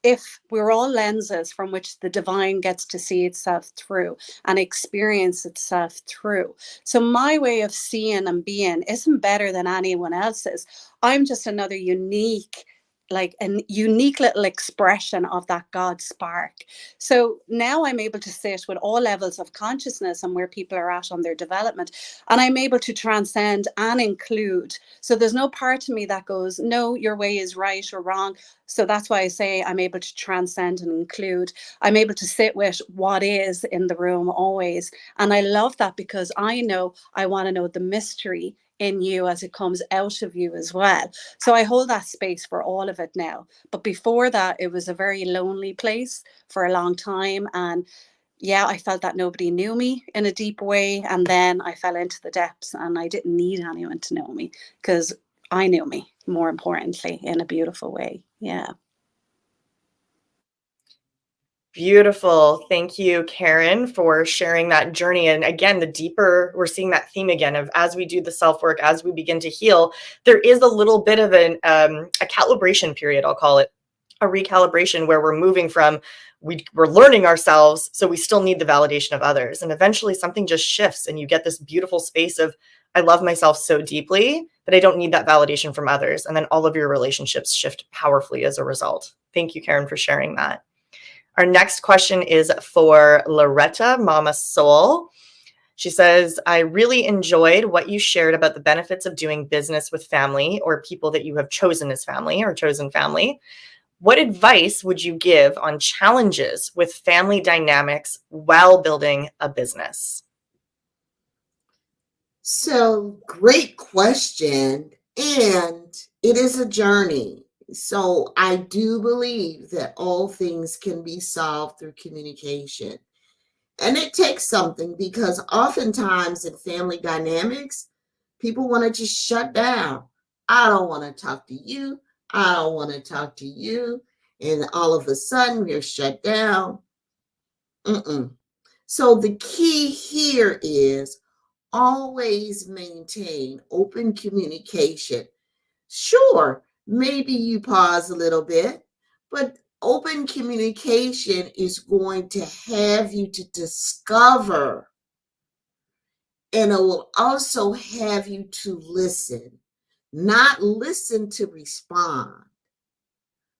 If we're all lenses from which the divine gets to see itself through and experience itself through. So my way of seeing and being isn't better than anyone else's. I'm just another unique little expression of that God spark. So now I'm able to sit with all levels of consciousness and where people are at on their development, and I'm able to transcend and include. So there's no part of me that goes, no, your way is right or wrong. So that's why I say I'm able to transcend and include. I'm able to sit with what is in the room always. And I love that because I know I want to know the mystery in you as it comes out of you as well. So I hold that space for all of it now. But before that, it was a very lonely place for a long time. And yeah, I felt that nobody knew me in a deep way. And then I fell into the depths and I didn't need anyone to know me because I knew me, more importantly, in a beautiful way. Yeah.
Beautiful. Thank you, Karen, for sharing that journey. And again, the deeper we're seeing that theme again of as we do the self-work, as we begin to heal, there is a little bit of a calibration period, I'll call it, a recalibration where we're moving from we're learning ourselves, so we still need the validation of others. And eventually something just shifts and you get this beautiful space of, I love myself so deeply that I don't need that validation from others. And then all of your relationships shift powerfully as a result. Thank you, Karen, for sharing that. Our next question is for Loretta, Mama Soul. She says, I really enjoyed what you shared about the benefits of doing business with family or people that you have chosen as family or chosen family. What advice would you give on challenges with family dynamics while building a business?
So, great question. And it is a journey. So I do believe that all things can be solved through communication. And it takes something because oftentimes in family dynamics, people want to just shut down. I don't want to talk to you. I don't want to talk to you. And all of a sudden, we're shut down. So the key here is always maintain open communication. Sure, maybe you pause a little bit, but open communication is going to have you to discover, and it will also have you to listen, not listen to respond.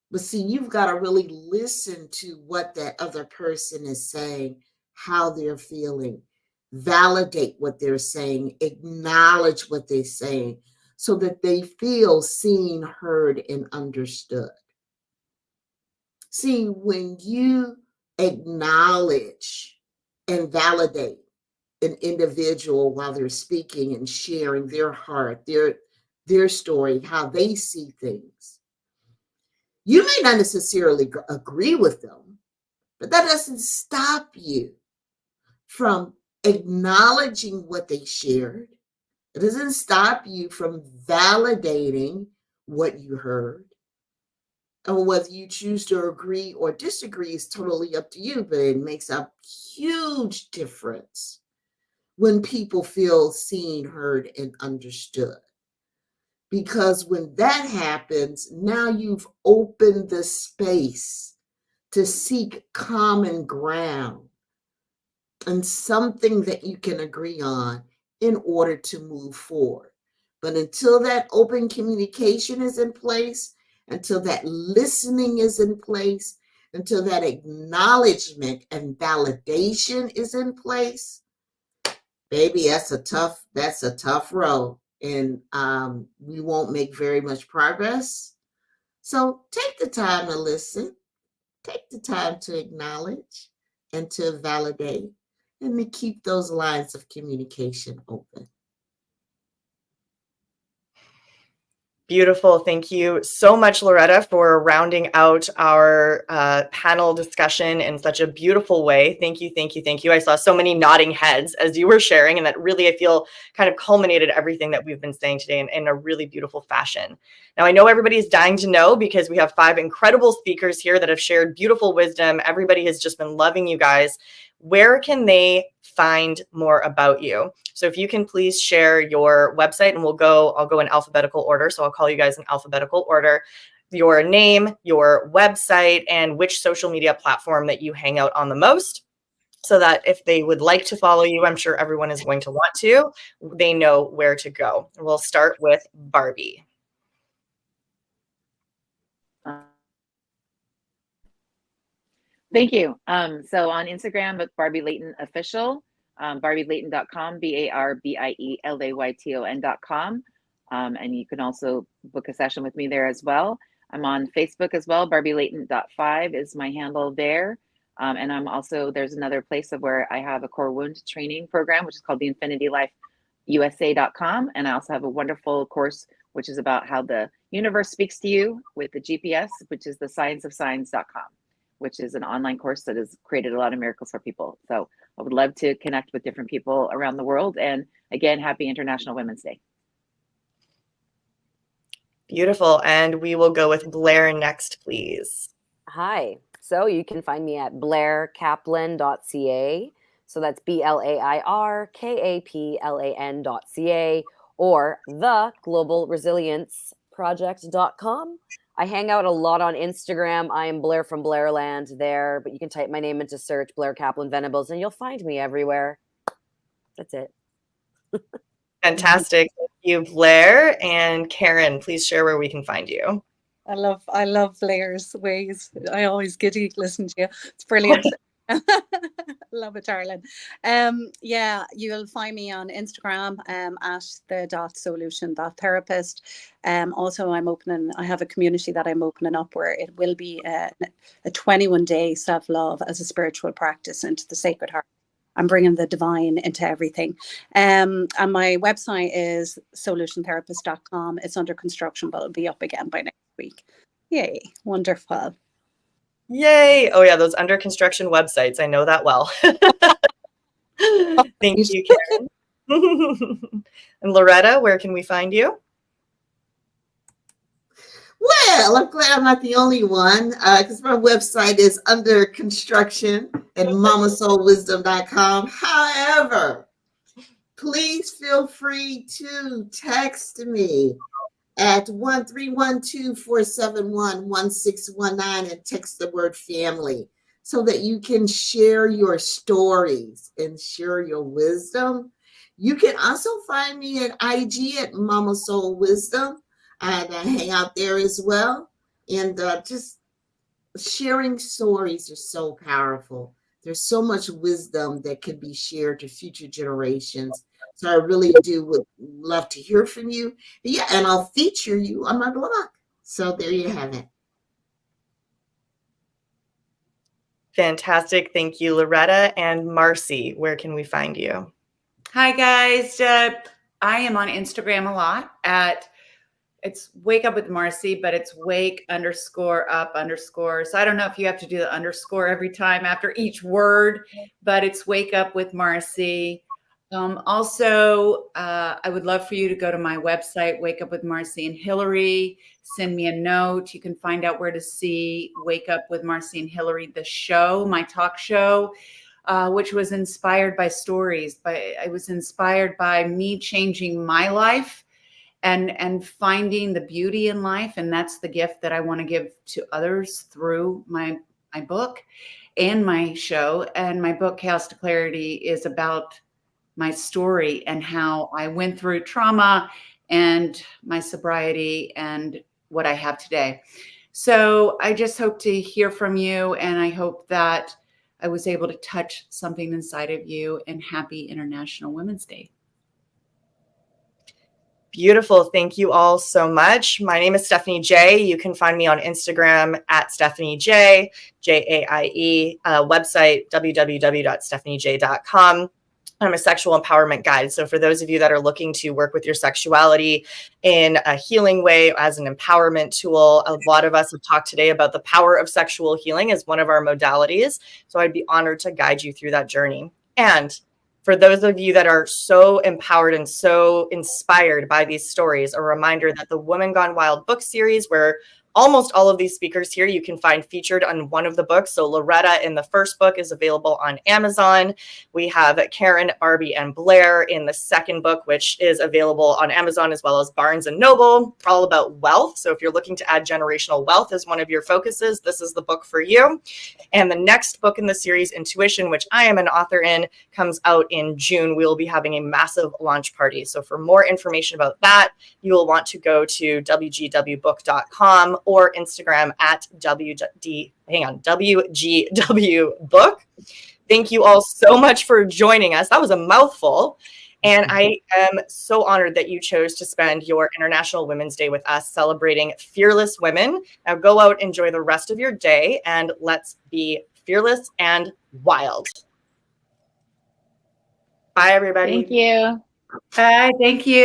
But see, you've got to really listen to what that other person is saying, how they're feeling, validate what they're saying, acknowledge what they're saying, so that they feel seen, heard, and understood. See, when you acknowledge and validate an individual while they're speaking and sharing their heart, their story, how they see things, you may not necessarily agree with them, but that doesn't stop you from acknowledging what they shared. It doesn't stop you from validating what you heard. And whether you choose to agree or disagree is totally up to you, but it makes a huge difference when people feel seen, heard, and understood. Because when that happens, now you've opened the space to seek common ground and something that you can agree on in order to move forward. But until that open communication is in place, until that listening is in place, until that acknowledgement and validation is in place, baby, that's a tough road. And we won't make very much progress. So take the time to listen, take the time to acknowledge and to validate, and to keep those lines of communication open.
Beautiful. Thank you so much, Loretta, for rounding out our panel discussion in such a beautiful way. Thank you, thank you, thank you. I saw so many nodding heads as you were sharing, and that really, I feel, kind of culminated everything that we've been saying today in a really beautiful fashion. Now, I know everybody is dying to know because we have 5 incredible speakers here that have shared beautiful wisdom. Everybody has just been loving you guys. Where can they find more about you? So if you can please share your website, and I'll go in alphabetical order. So I'll call you guys in alphabetical order. Your name, your website, and which social media platform that you hang out on the most, so that if they would like to follow you, I'm sure everyone is going to want to, they know where to go. We'll start with Barbie.
Thank you. So on Instagram, it's Barbie Layton Official, BarbieLayton.com, BarbieLayton.com. And you can also book a session with me there as well. I'm on Facebook as well. BarbieLayton.5 is my handle there. And I'm also, there's another place of where I have a core wound training program, which is called the Infinity Life USA.com. And I also have a wonderful course, which is about how the universe speaks to you with the GPS, which is the scienceofsigns.com, which is an online course that has created a lot of miracles for people. So I would love to connect with different people around the world. And again, happy International Women's Day.
Beautiful. And we will go with Blair next, please.
Hi. So you can find me at blairkaplan.ca. So that's BLAIRKAPLAN.ca, or theglobalresilienceproject.com. I hang out a lot on Instagram. I am Blair from Blairland there, but you can type my name into search, Blair Kaplan Venables, and you'll find me everywhere. That's it.
Fantastic. Thank you, Blair. And Karen, please share where we can find you.
I love Blair's ways. I always giddy listening to you. It's brilliant. Love it, darling. Yeah, you'll find me on Instagram at the.solution.therapist. Also, I have a community that I'm opening up where it will be a 21-day self-love as a spiritual practice into the Sacred Heart. I'm bringing the divine into everything. And my website is solutiontherapist.com. It's under construction, but it'll be up again by next week. Yay, wonderful.
Yay. Oh yeah, those under construction websites. I know that well. Thank you, Karen. And Loretta, where can we find you?
Well, I'm glad I'm not the only one, because my website is under construction at mamasoulwisdom.com. However, please feel free to text me at 1312-471-1619 and text the word family so that you can share your stories and share your wisdom. You can also find me at IG at Mama Soul Wisdom. I hang out there as well. And just sharing stories are so powerful. There's so much wisdom that can be shared to future generations. So I really would love to hear from you. Yeah, and I'll feature you on my blog. So there you have it.
Fantastic. Thank you, Loretta. And Marci, where can we find you?
Hi, guys. I am on Instagram a lot it's Wake Up with Marci, but it's wake_up_. So I don't know if you have to do the underscore every time after each word, but it's Wake Up with Marci. Also, I would love for you to go to my website, Wake Up with Marci and Hillary. Send me a note. You can find out where to see Wake Up with Marci and Hillary, the show, my talk show, which was inspired by stories. I was inspired by me changing my life and finding the beauty in life. And that's the gift that I want to give to others through my book and my show. And my book, Chaos to Clarity, is about my story and how I went through trauma and my sobriety and what I have today. So I just hope to hear from you, and I hope that I was able to touch something inside of you. And happy International Women's Day.
Beautiful. Thank you all so much. My name is Stephanie Jaie. You can find me on Instagram at Stephanie Jaie, Jaie, website www.stephaniej.com. I'm a sexual empowerment guide. So for those of you that are looking to work with your sexuality in a healing way as an empowerment tool, a lot of us have talked today about the power of sexual healing as one of our modalities. So I'd be honored to guide you through that journey. And for those of you that are so empowered and so inspired by these stories, a reminder that the Women Gone Wild book series, where almost all of these speakers here you can find featured on one of the books. So Loretta in the first book is available on Amazon. We have Karen, Barbie, and Blair in the second book, which is available on Amazon as well as Barnes & Noble, all about wealth. So if you're looking to add generational wealth as one of your focuses, this is the book for you. And the next book in the series, Intuition, which I am an author in, comes out in June. We will be having a massive launch party. So for more information about that, you will want to go to wgwbook.com or Instagram at WGW Book. Thank you all so much for joining us. That was a mouthful. And I am so honored that you chose to spend your International Women's Day with us celebrating fearless women. Now go out, enjoy the rest of your day, and let's be fearless and wild. Bye, everybody.
Thank you.
Bye. Thank you.